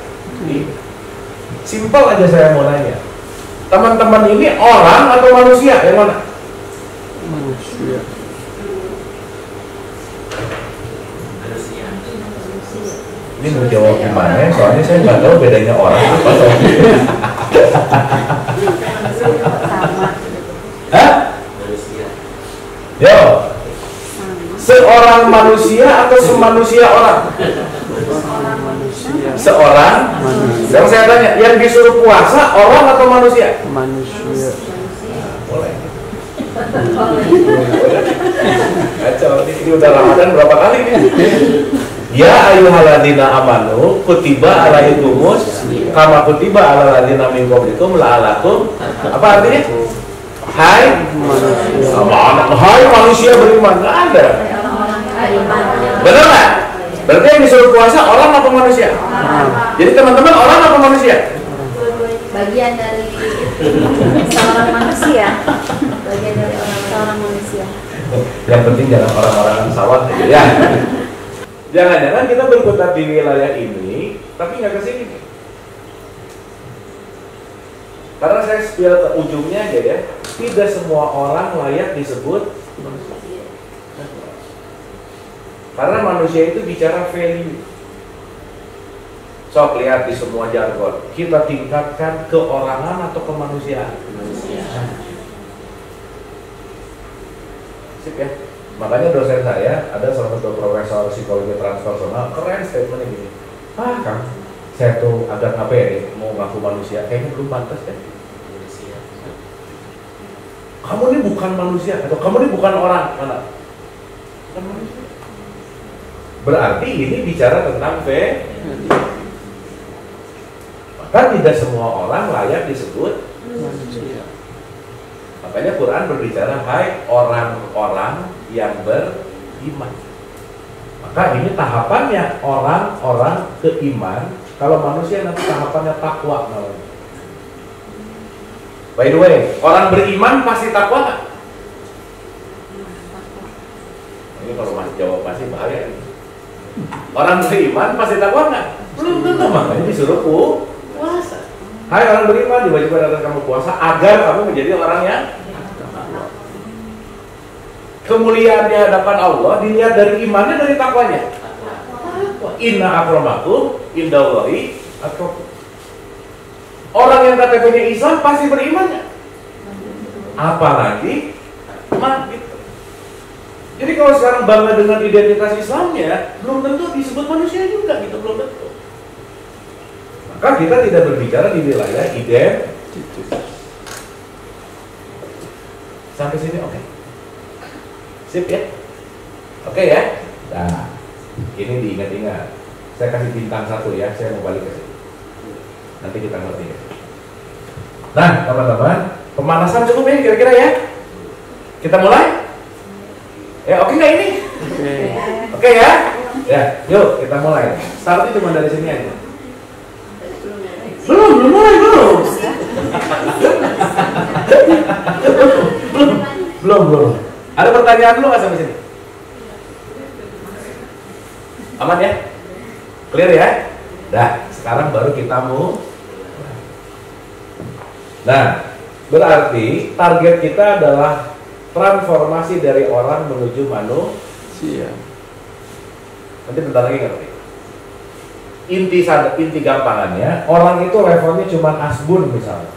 Simpel aja saya mau nanya. Teman-teman ini orang atau manusia? Yang mana? Manusia. Ini mau jawab gimana? Soalnya saya nggak tahu bedanya orang apa loh. Sama. Hah? Yo. Seorang manusia atau semanusia orang? Seorang manusia. Seorang Manusia. Sekarang saya tanya, yang disuruh puasa orang atau manusia? Manusia. Boleh. Kacau, ini udah Ramadan berapa kali nih? Ya ayyuhalladzina amanu kutiba alaikumus kama kutiba alal ladzina min qablikum la'alakum. Apa artinya? Hai manusia beriman. Nggak ada. Benar nggak? Berarti yang disuruh puasa orang atau manusia? Jadi teman-teman orang atau manusia? Bagian dari seorang manusia. Bagian dari seorang manusia. Yang penting jangan orang-orang sawah aja ya. Jangan-jangan kita berkutat di wilayah ini, tapi nggak ke sini. Karena saya spill ke ujungnya aja ya. Tidak semua orang layak disebut manusia. Karena manusia itu bicara value. Sok lihat di semua jargon. Kita tingkatkan keorangan atau kemanusiaan. Sip ya. Makanya dosen saya ada salah satu profesor psikologi transpersonal, keren statementnya gini. Kang, saya tuh agak apa ya nih, mau ngaku manusia, kayaknya belum pantas deh. Kamu ini bukan manusia atau kamu ini bukan orang, mana? Bukan manusia. Berarti ini bicara tentang maka tidak semua orang layak disebut Manusia. Makanya Quran berbicara, hai orang-orang yang beriman. Maka ini tahapannya orang-orang keiman. Kalau manusia nanti tahapannya takwa namanya. By the way, orang beriman pasti takwa nggak? Ini kalau masih jawab pasti bahaya. Orang beriman pasti takwa nggak? Belum tentu, makanya disuruh puasa. Hai orang beriman, diwajibkan atas kamu puasa agar kamu menjadi orang yang kemuliaan di hadapan Allah dilihat dari imannya, dari takwanya. Inna akramakum indallahi atqakum. Orang yang KTP-nya Islam pasti berimannya. Apalagi gitu. Jadi kalau sekarang bangga dengan identitas Islamnya, belum tentu disebut manusia juga gitu, belum tentu. Maka kita tidak berbicara di wilayah identitas. Sampai sini oke. Sip ya? Oke ya? Nah, ini diingat-ingat. Saya kasih bintang 1 ya, saya mau balik ke sini. Nanti kita ngerti ya. Nah, teman-teman, pemanasan cukup ya kira-kira ya? Kita mulai? Ya, oke nggak ini? Oke ya? Ya, yuk kita mulai. Startnya cuma dari sini aja. Belum mulai. Belum. Ada pertanyaan dulu nggak sampai sini? Aman ya? Clear ya? Dah, sekarang baru kita mau. Nah, berarti target kita adalah transformasi dari orang menuju manusia. Nanti bentar lagi ngerti. Inti gampangannya, orang itu levelnya cuma asbun misalnya.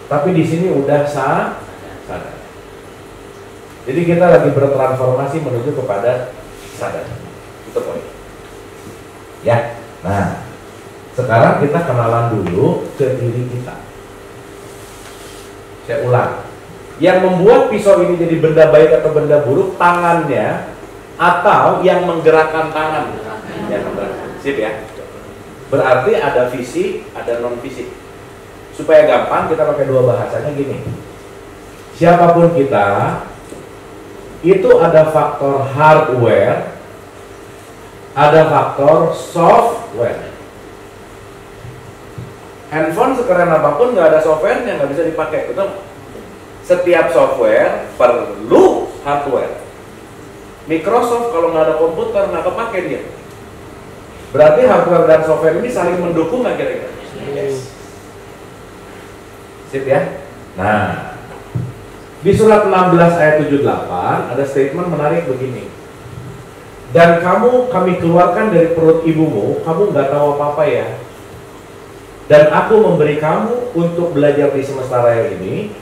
Tapi di sini udah sadar. Jadi kita lagi bertransformasi menuju kepada sadar. Itu poin. Ya. Nah, sekarang kita kenalan dulu ke diri kita. Saya ulang. Yang membuat pisau ini jadi benda baik atau benda buruk, tangannya atau yang menggerakkan tangan. Yang menggerakkan. Sip ya. Berarti ada fisik, ada non fisik. Supaya gampang kita pakai dua bahasanya gini. Siapapun kita, itu ada faktor hardware, ada faktor software. Handphone sekeren apapun nggak ada softwarenya, nggak bisa dipakai, betul? Setiap software perlu hardware. Microsoft kalau nggak ada komputer nggak kepake dia. Berarti hardware dan software ini saling mendukung nggak kira-kira? Yes. Sip ya. Nah, di surat 16 ayat 78 ada statement menarik begini. Dan kami keluarkan dari perut ibumu, kamu nggak tahu apa-apa ya. Dan aku memberi kamu untuk belajar di semesta raya ini.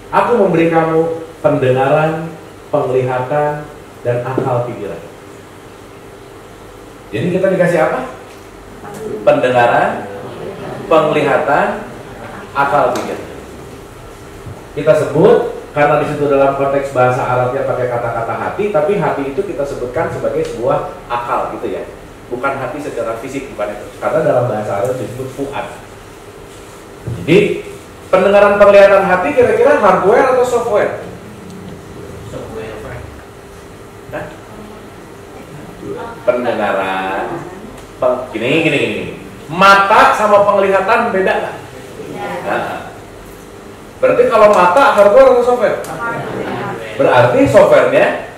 Aku memberi kamu pendengaran, penglihatan, dan akal pikiran. Jadi kita dikasih apa? Pendengaran, penglihatan, akal pikiran. Kita sebut karena di situ dalam konteks bahasa Arabnya pakai kata-kata hati, tapi hati itu kita sebutkan sebagai sebuah akal gitu ya. Bukan hati secara fisik, bukan itu. Karena dalam bahasa Arab disebut fuad. Jadi pendengaran penglihatan hati kira-kira hardware atau software? Nah, pendengaran, gini. Mata sama penglihatan beda nggak? Nah, berarti kalau mata hardware atau software? Berarti softwarenya.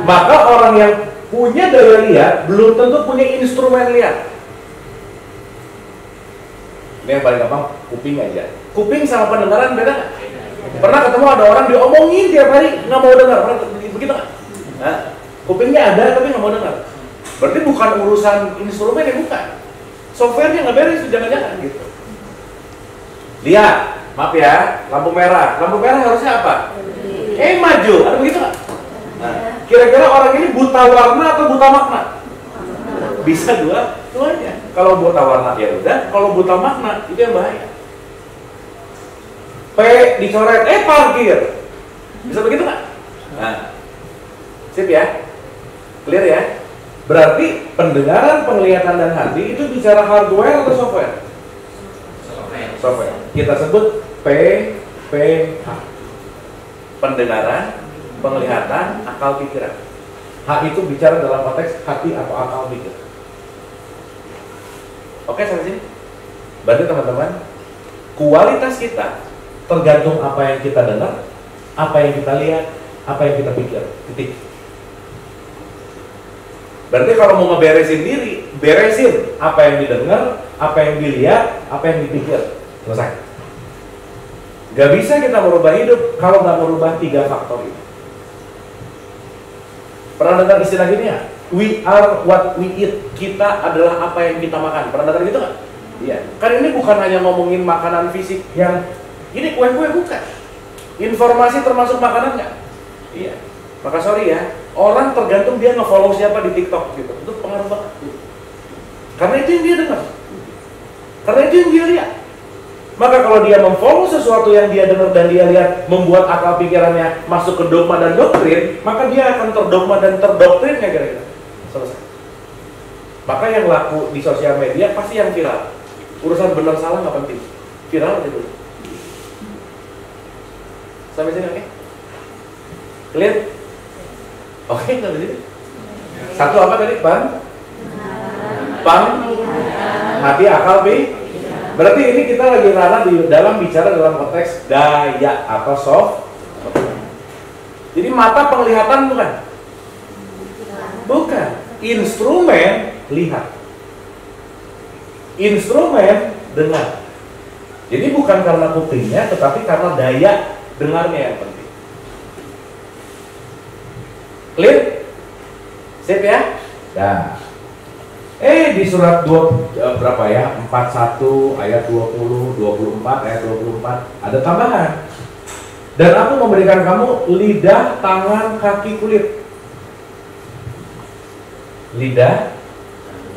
Maka orang yang punya daya lihat belum tentu punya instrumen lihat. Ini yang paling gampang, kuping aja. Kuping sama pendengaran beda nggak? Pernah ketemu ada orang diomongin tiap hari nggak mau dengar, pernah begitu nggak? Nah, kupingnya ada tapi nggak mau dengar. Berarti bukan urusan instrumen ya, bukan. Softwarenya nggak beres, jangan-jangan gitu. Lihat, maaf ya, lampu merah. Lampu merah harusnya apa? Maju, ada begitu nggak? Nah, kira-kira orang ini buta warna atau buta makna? Bisa duanya. Kalau buta warna ya udah, kalau buta makna itu yang bahaya. P dicoret, parkir. Bisa begitu nggak? Nah, sip ya, clear ya. Berarti pendengaran, penglihatan dan hati itu bicara hardware atau software? Software. Kita sebut PPH. Pendengaran, penglihatan, akal pikiran. H itu bicara dalam konteks hati atau akal pikiran. Oke, sampai sini. Berarti teman-teman, kualitas kita tergantung apa yang kita dengar, apa yang kita lihat, apa yang kita pikir. Titik. Berarti kalau mau ngeberesin diri, beresin apa yang didengar, apa yang dilihat, apa yang dipikir. Selesai. Gak bisa kita merubah hidup kalau nggak merubah 3 faktor itu. Pernah dengar istilah gini ya? We are what we eat. Kita adalah apa yang kita makan. Pernah dengar gitu nggak? Iya. Kan ini bukan hanya ngomongin makanan fisik yang ini kue-kue, bukan. Informasi termasuk makanan nggak? Iya. Maka sorry ya, orang tergantung dia nge-follow siapa di TikTok gitu. Itu pengaruh banget. Karena itu yang dia dengar. Karena itu yang dia lihat. Maka kalau dia memfollow sesuatu yang dia dengar dan dia lihat membuat akal pikirannya masuk ke dogma dan doktrin, maka dia akan terdogma dan terdoktrinnya kira-kira. Selesai. Maka yang laku di sosial media pasti yang viral. Urusan benar salah nggak penting. Viral aja dulu. Sampai sini oke? Clear? Oke, sampai sini. Satu apa tadi? Hati, akal, berarti ini kita lagi rana di dalam bicara dalam konteks daya atau soft. Jadi mata penglihatan bukan? Bukan. Instrumen lihat. Instrumen dengar. Jadi bukan karena kupingnya, tetapi karena daya dengarnya yang penting. Clear? Sip ya? Dah. Di surat 41 ayat 20, 24 ayat 24 ada tambahan. Dan aku memberikan kamu lidah, tangan, kaki, kulit. Lidah,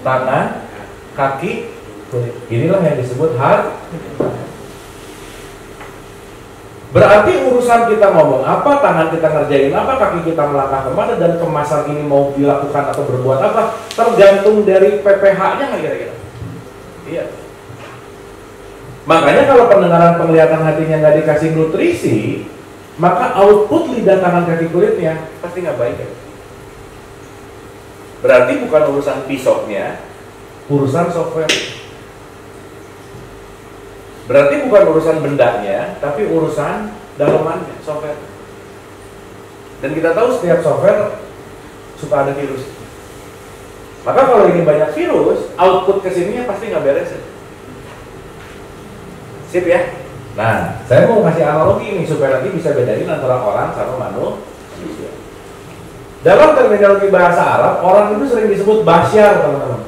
tangan, kaki, kulit. Inilah yang disebut hard. Berarti urusan kita ngomong apa, tangan kita ngerjain apa, kaki kita melangkah kemana, dan kemasan ini mau dilakukan atau berbuat apa, tergantung dari PPH-nya nggak kira-kira? Iya. Makanya kalau pendengaran penglihatan hatinya nggak dikasih nutrisi, maka output lidah tangan kaki kulitnya pasti nggak baik ya. Berarti bukan urusan pisoknya, urusan software. Berarti bukan urusan bendanya, tapi urusan dalamannya, software. Dan kita tahu setiap software suka ada virus. Maka kalau ini banyak virus, output kesininya pasti nggak beres ya. Sip ya. Nah, saya mau kasih analogi ini supaya nanti bisa bedain antara orang sama manusia. Dalam terminologi bahasa Arab, orang itu sering disebut basyar, teman-teman.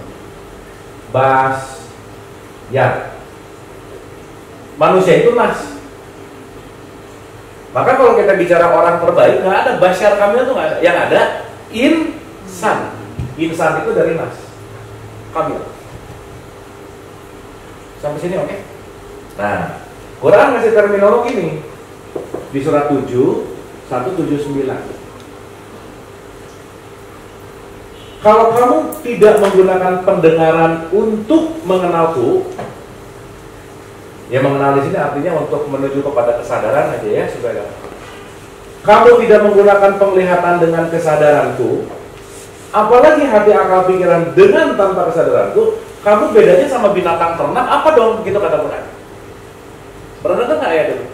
Basyar. Manusia itu nas. Maka kalau kita bicara orang terbaik, nggak ada basyar kamil itu nggak ada. Yang ada insan. Insan itu dari nas. Kamil. Sampai sini oke? Nah, Quran ngasih terminologi nih di surat 7, 179. Kalau kamu tidak menggunakan pendengaran untuk mengenalku, ya mengenal di sini artinya untuk menuju kepada kesadaran aja ya, saudara. Kamu tidak menggunakan penglihatan dengan kesadaranku, apalagi hati akal pikiran dengan tanpa kesadaranku, kamu bedanya sama binatang ternak apa dong? Begitu kata Quran. Pernah dengar nggak ayat itu?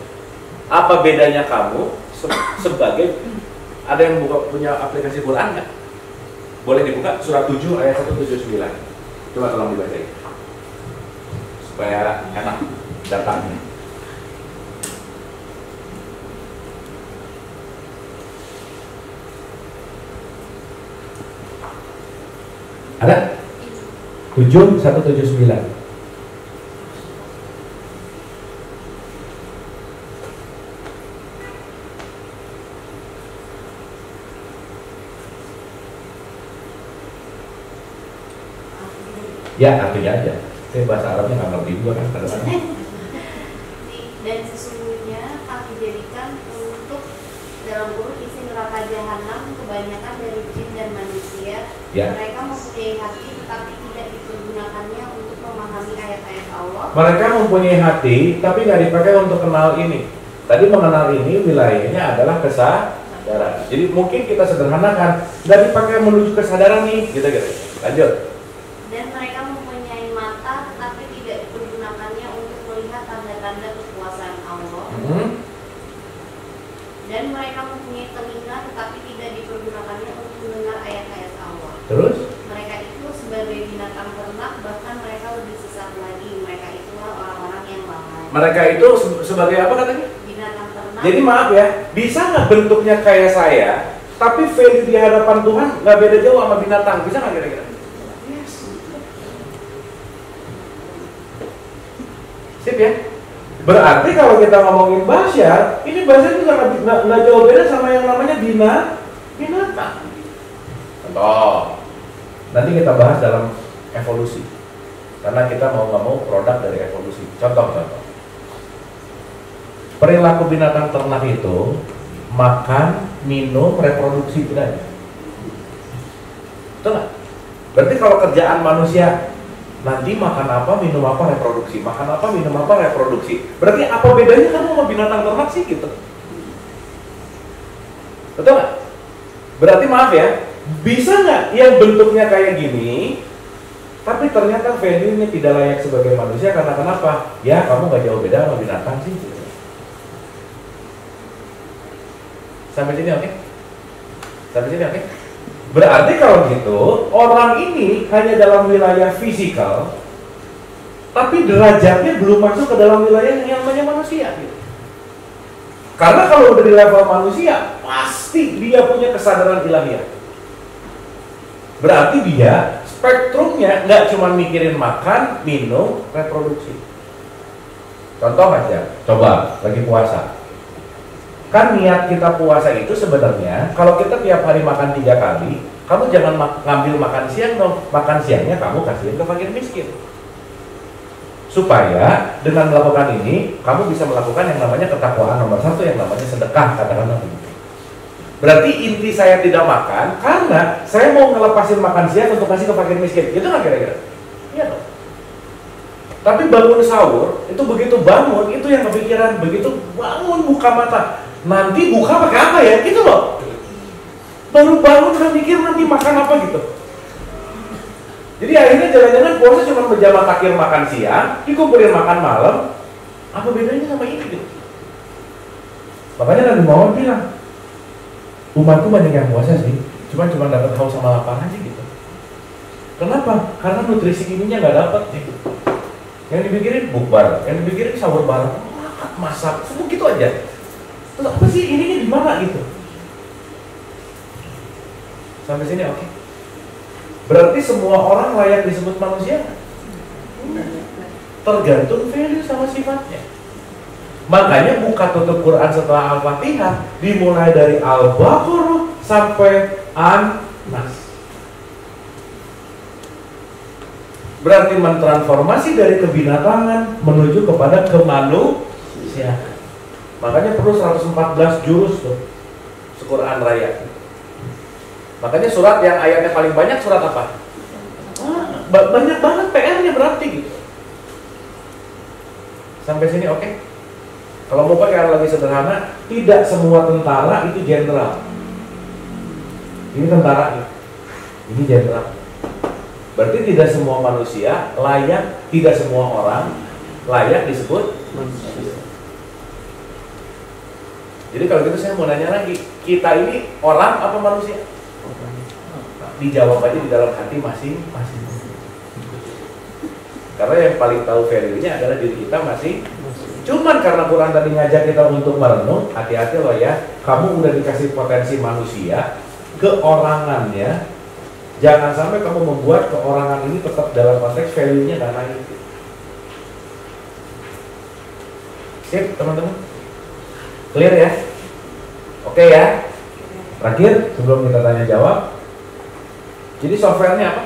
Apa bedanya kamu sebagai, ada yang punya aplikasi Quran nggak? Boleh dibuka surat 7 ayat 179. Coba tolong dibacain supaya enak datangnya. Ada? 7 179. Ya, artinya aja. Saya bahasa Arabnya nggak ngerti juga kan kadang-kadang. Dan sesungguhnya kami jadikan untuk dalam kurung isi neraka jahanam kebanyakan dari jin dan manusia. Ya. Mereka mempunyai hati tetapi tidak dipergunakannya untuk memahami ayat-ayat Allah. Mereka mempunyai hati tapi nggak dipakai untuk kenal ini. Tadi mengenal ini wilayahnya adalah kesadaran. Jadi mungkin kita sederhanakan, nggak dipakai menuju kesadaran nih, gitu. Lanjut. Dan mereka mempunyai mata tetapi tidak dipergunakannya untuk melihat tanda-tanda kekuasaan Allah. Dan mereka mempunyai telinga tetapi tidak dipergunakannya untuk mendengar ayat-ayat Allah. Terus? Mereka itu sebagai binatang ternak, bahkan mereka lebih sesat lagi. Mereka itulah orang-orang yang lalai. Mereka itu sebagai apa katanya? Binatang ternak. Jadi maaf ya, bisa nggak bentuknya kayak saya, tapi value di hadapan Tuhan nggak beda jauh sama binatang? Bisa nggak kira-kira? Sip ya. Berarti kalau kita ngomongin basyar, ini basyar itu nggak jauh beda sama yang namanya binatang. Contoh, nanti kita bahas dalam evolusi, karena kita mau nggak mau produk dari evolusi. Contoh. Perilaku binatang ternak itu makan, minum, reproduksi tidak. Betul nggak? Berarti kalau kerjaan manusia nanti makan apa, minum apa, reproduksi. Makan apa, minum apa, reproduksi. Berarti apa bedanya kamu sama binatang ternak sih gitu? Betul nggak? Berarti maaf ya, bisa nggak yang bentuknya kayak gini, tapi ternyata value-nya tidak layak sebagai manusia karena kenapa? Ya kamu nggak jauh beda sama binatang sih. Gitu. Sampai sini oke? Sampai sini oke? Berarti kalau gitu, orang ini hanya dalam wilayah fisikal, tapi derajatnya belum masuk ke dalam wilayah yang namanya manusia. Gitu. Karena kalau udah di level manusia, pasti dia punya kesadaran ilahiyah. Berarti dia spektrumnya nggak cuma mikirin makan, minum, reproduksi. Contoh aja, coba lagi puasa. Kan niat kita puasa itu sebenarnya kalau kita tiap hari makan 3 kali, kamu jangan ngambil makan siang dong. Makan siangnya kamu kasihin ke fakir miskin. Supaya dengan melakukan ini, kamu bisa melakukan yang namanya ketakwaan nomor 1, yang namanya sedekah, katakanlah begitu. Berarti inti saya tidak makan karena saya mau ngelepasin makan siang untuk kasih ke fakir miskin. Itu nggak kira-kira? Iya dong. Tapi bangun sahur, itu begitu bangun, itu yang kepikiran, begitu bangun buka mata, nanti buka pakai apa ya, gitu loh. Baru bangun udah mikir nanti makan apa gitu. Jadi akhirnya jangan-jangan puasa cuma menjamak akhir makan siang, dikumpulin makan malam, apa bedanya sama ini gitu. Makanya Nabi Muhammad bilang, umatku banyak yang puasa sih, cuma dapat haus sama lapar aja gitu. Kenapa? Karena nutrisi ininya nggak dapat gitu. Yang dipikirin bukbar, yang dipikirin sahur bareng, masak, semua gitu aja. Terus apa sih ininya di mana gitu? Sampai sini oke. Berarti semua orang layak disebut manusia? Tergantung value sama sifatnya. Makanya buka tutup Quran setelah Al-Fatihah dimulai dari Al-Baqarah sampai An-Nas. Berarti mentransformasi dari kebinatangan menuju kepada kemanusiaan. Makanya perlu 114 jurus tuh Quran Raya. Makanya surat yang ayatnya paling banyak surat apa? Banyak banget PR-nya berarti gitu. Sampai sini oke? Kalau mau pakai lagi sederhana, tidak semua tentara itu jenderal. Ini tentara, ini jenderal. Berarti tidak semua manusia layak, tidak semua orang layak disebut manusia. Jadi kalau gitu saya mau nanya lagi, kita ini orang apa manusia? Dijawab aja di dalam hati masing-masing. Karena yang paling tahu value-nya adalah diri kita masing. Cuman karena Quran tadi ngajak kita untuk merenung, hati-hati loh ya. Kamu udah dikasih potensi manusia, keorangannya. Jangan sampai kamu membuat keorangan ini tetap dalam konteks value-nya dan naik. Sip, teman-teman? Clear ya? Oke ya? Terakhir, sebelum kita tanya jawab. Jadi software-nya apa?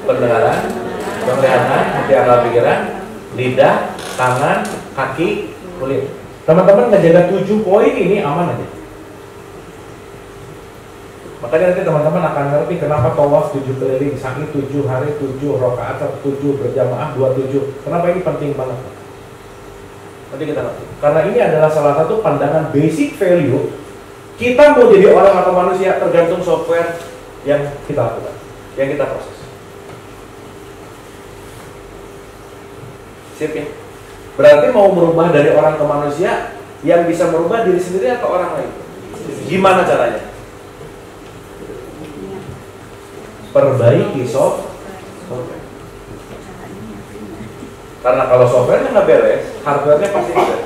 Pendengaran, penglihatan, hati, akal, pikiran, lidah, tangan, kaki, kulit. Teman-teman ngejaga 7 poin ini aman aja. Makanya nanti teman-teman akan ngerti kenapa tawaf 7 keliling, sa'i 7 hari, 7 rakaat, 7 berjamaah, 27. Kenapa ini penting banget? Nanti kita ngerti. Karena ini adalah salah satu pandangan basic value. Kita mau jadi orang atau manusia tergantung software yang kita lakukan, yang kita proses. Sip ya? Berarti mau merubah dari orang ke manusia, yang bisa merubah diri sendiri atau orang lain? Gimana caranya? Perbaiki software. Karena kalau softwarenya nggak beres, hardwarenya pasti ada.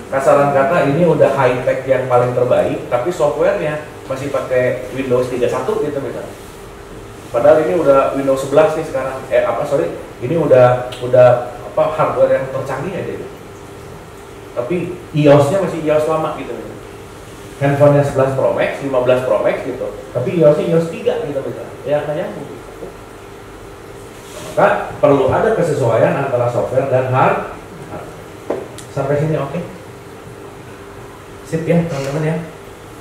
Kasaran kata ini udah high tech yang paling terbaik, tapi softwarenya masih pakai Windows 31 gitu misalnya. Padahal ini udah Windows 11 nih sekarang. Ini udah hardware yang tercanggih aja gitu. Tapi iOS-nya masih iOS lama gitu. Handphonenya 11 Pro Max, 15 Pro Max gitu. Tapi iOS-nya iOS 3 gitu misalnya. Ya kayak gitu. Maka perlu ada kesesuaian antara software dan hardware. Sampai sini oke? Sip ya teman-teman ya.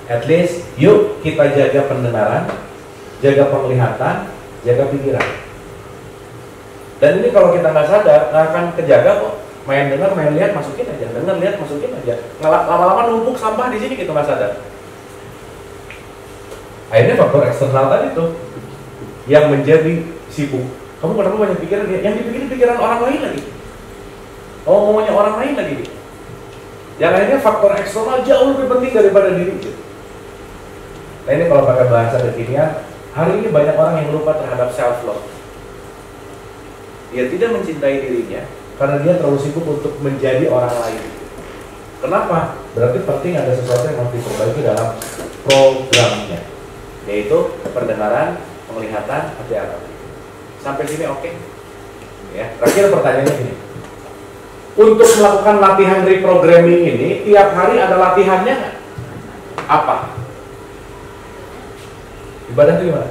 At least yuk kita jaga pendengaran, jaga penglihatan, jaga pikiran. Dan ini kalau kita nggak sadar, nggak akan kejaga kok. Main dengar, main lihat, masukin aja. Dengar, lihat, masukin aja. Lama-lama numpuk sampah di sini gitu nggak sadar. Akhirnya faktor eksternal tadi tuh yang menjadi sibuk. Kamu kenapa banyak pikiran? Yang dipikirin pikiran orang lain lagi. Oh, maunya orang lain lagi. Yang akhirnya faktor eksternal jauh lebih penting daripada diri. Nah ini kalau pakai bahasa kekinian, hari ini banyak orang yang lupa terhadap self love. Dia tidak mencintai dirinya karena dia terlalu sibuk untuk menjadi orang lain. Kenapa? Berarti penting ada sesuatu yang harus diperbaiki dalam programnya, yaitu pendengaran, penglihatan, hati akal. Sampai sini oke? Ya. Terakhir pertanyaannya ini. Untuk melakukan latihan reprogramming ini, tiap hari ada latihannya nggak? Apa? Ibadah itu gimana?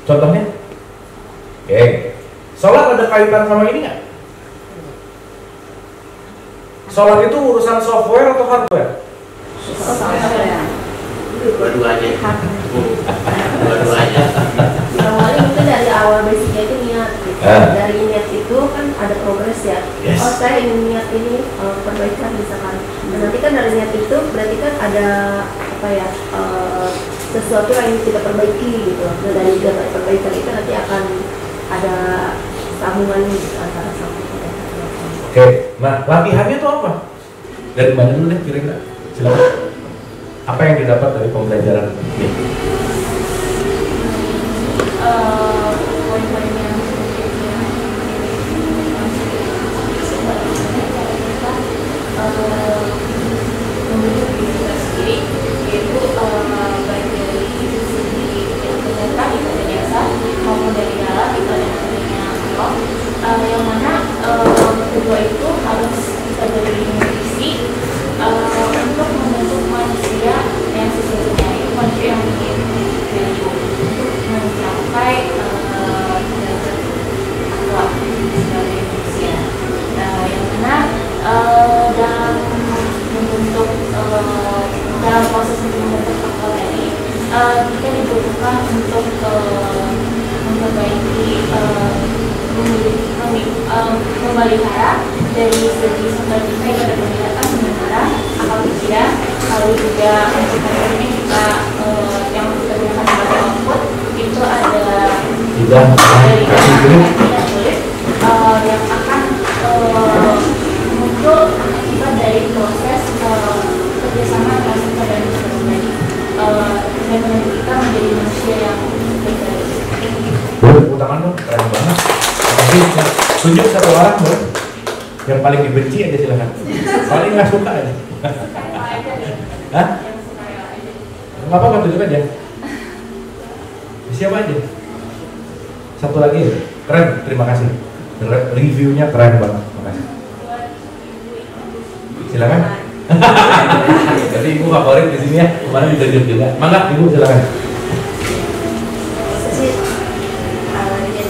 Contohnya? Sholat ada kaitan sama ini nggak? Sholat itu urusan software atau hardware? Dua-duanya. Dua-duanya. Awalnya mungkin dari awal basicnya itu niat gitu. Dari niat itu kan ada progres ya. Yes. Oh saya ingin niat ini perbaikan misalkan. Nah, nanti kan dari niat itu berarti kan ada apa ya sesuatu yang kita perbaiki gitu. Nah, dari perbaikan itu nanti akan ada sambungan gitu antara satu dan lain. Oke, nah latihannya itu apa? Dari mana dulu deh kira-kira? Silakan. Apa yang didapat dari pembelajaran ini? Poin-poin yang membentuk diri kita sendiri, yaitu baik dari segi yang ternyata ibadah biasa maupun dari dalam ibadah Allah, yang mana kedua itu harus kita beri nutrisi untuk membentuk manusia yang sesungguhnya, itu manusia yang memiliki value untuk mencapai akhlak sebagai manusia, yang mana dalam membentuk dalam proses untuk membentuk akhlak ini kita dibutuhkan untuk memperbaiki memelihara dari segi sumber kita yang ada penglihatan, sementara akal pikiran, lalu juga menciptakan ini kita yang kita gunakan sebagai output itu ada dari tulis yang akan muncul akibat dari proses kerjasama antara kita dan pribadi dan menjadi kita menjadi manusia yang baik. Tepuk tangan dong, keren banget. Makasih. Tunjuk satu orang bro, yang paling dibenci aja silakan. Paling nggak suka aja. Hah? Nggak apa-apa, tunjuk aja. Siapa aja? Satu lagi, keren. Terima kasih. Reviewnya keren banget. Makasih. Silakan. Jadi ibu favorit di sini ya. Kemarin ditunjuk juga. Mangga ibu silakan.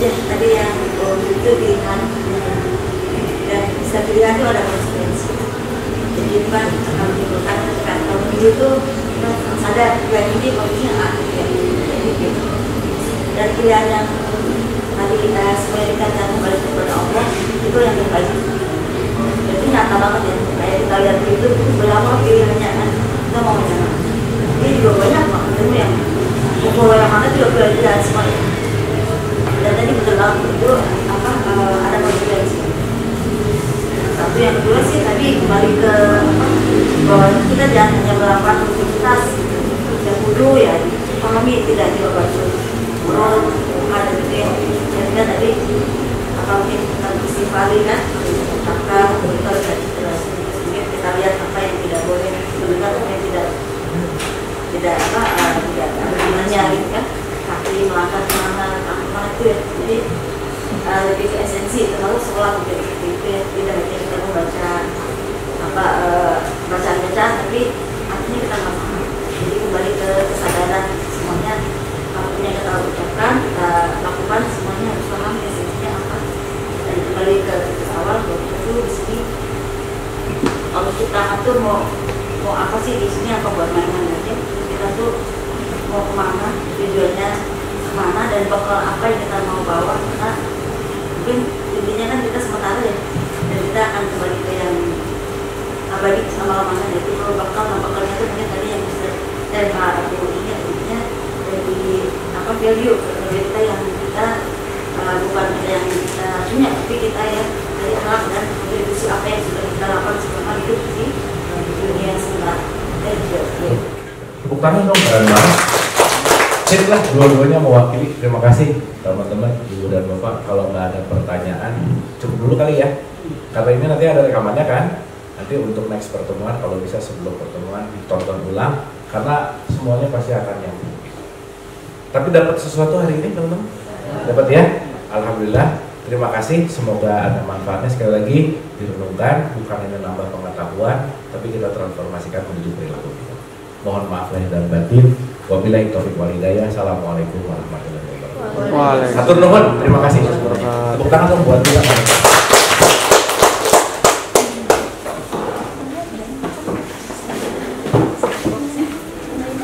Tadi yang itu pilihan dan bisa pilihan itu ada konsekuensi. Jadi bukan akan menimbulkan kan kalau begitu itu sadar pilihan ini kondisinya A jadi gitu. Dan pilihan yang tadi kita semuanya dikatakan kembali kepada Allah itu yang terbaik. Jadi nyata banget ya kayak kita lihat itu berapa pilihannya kan kita mau yang mana. Ini juga banyak makanya yang mau yang mana juga pilihan semuanya. Dan tadi betul banget itu ada konsekuensi. Satu yang kedua sih tadi kembali ke bahwa kita jangan hanya melakukan aktivitas yang kudu ya pahami tidak juga baju burung ada gitu ya. Dan kan tadi mungkin kita istighfari kan maka kita jelas mungkin kita lihat apa yang tidak boleh sebenarnya apa yang tidak gunanya gitu kan. Hati melangkah kemana itu ya, jadi lebih ke esensi terlalu sekolah menjadi seperti itu ya, tidak hanya kita membaca bacaan tapi artinya kita nggak paham. Jadi kembali ke kesadaran semuanya apapun yang kita ucapkan kita lakukan semuanya harus paham esensinya apa. Dan kembali ke awal bahwa itu di sini kalau kita atur mau apa sih di sini apa buat main-main aja kita tuh mau kemana, tujuannya kemana dan bakal apa yang kita mau bawa. Karena mungkin intinya kan kita sementara ya dan kita akan kembali ke yang abadi selama-lamanya, yaitu kalau bakalnya itu mungkin tadi yang bisa dari aku ini intinya dari value kita yang kita bukan yang kita punya tapi kita ya dari akhlak dan kontribusi apa yang sudah kita lakukan selama hidup di dunia sebentar. Tepuk tangan dong, keren banget. Sip lah, dua-duanya mewakili. Terima kasih teman-teman, ibu dan bapak. Kalau nggak ada pertanyaan, cukup dulu kali ya. Karena ini nanti ada rekamannya kan. Nanti untuk next pertemuan, kalau bisa sebelum pertemuan ditonton ulang. Karena semuanya pasti akan nyambung. Tapi dapat sesuatu hari ini teman-teman? Dapat ya? Alhamdulillah. Terima kasih, semoga ada manfaatnya. Sekali lagi direnungkan, bukan hanya nambah pengetahuan, tapi kita transformasikan menuju perilaku kita. Mohon maaf lahir dan batin. Wabillahi taufiq wal hidayah. Assalamualaikum warahmatullahi wabarakatuh. Waalaikumsalam. Hatur nuhun, terima kasih. Tepuk tangan dong buat kita.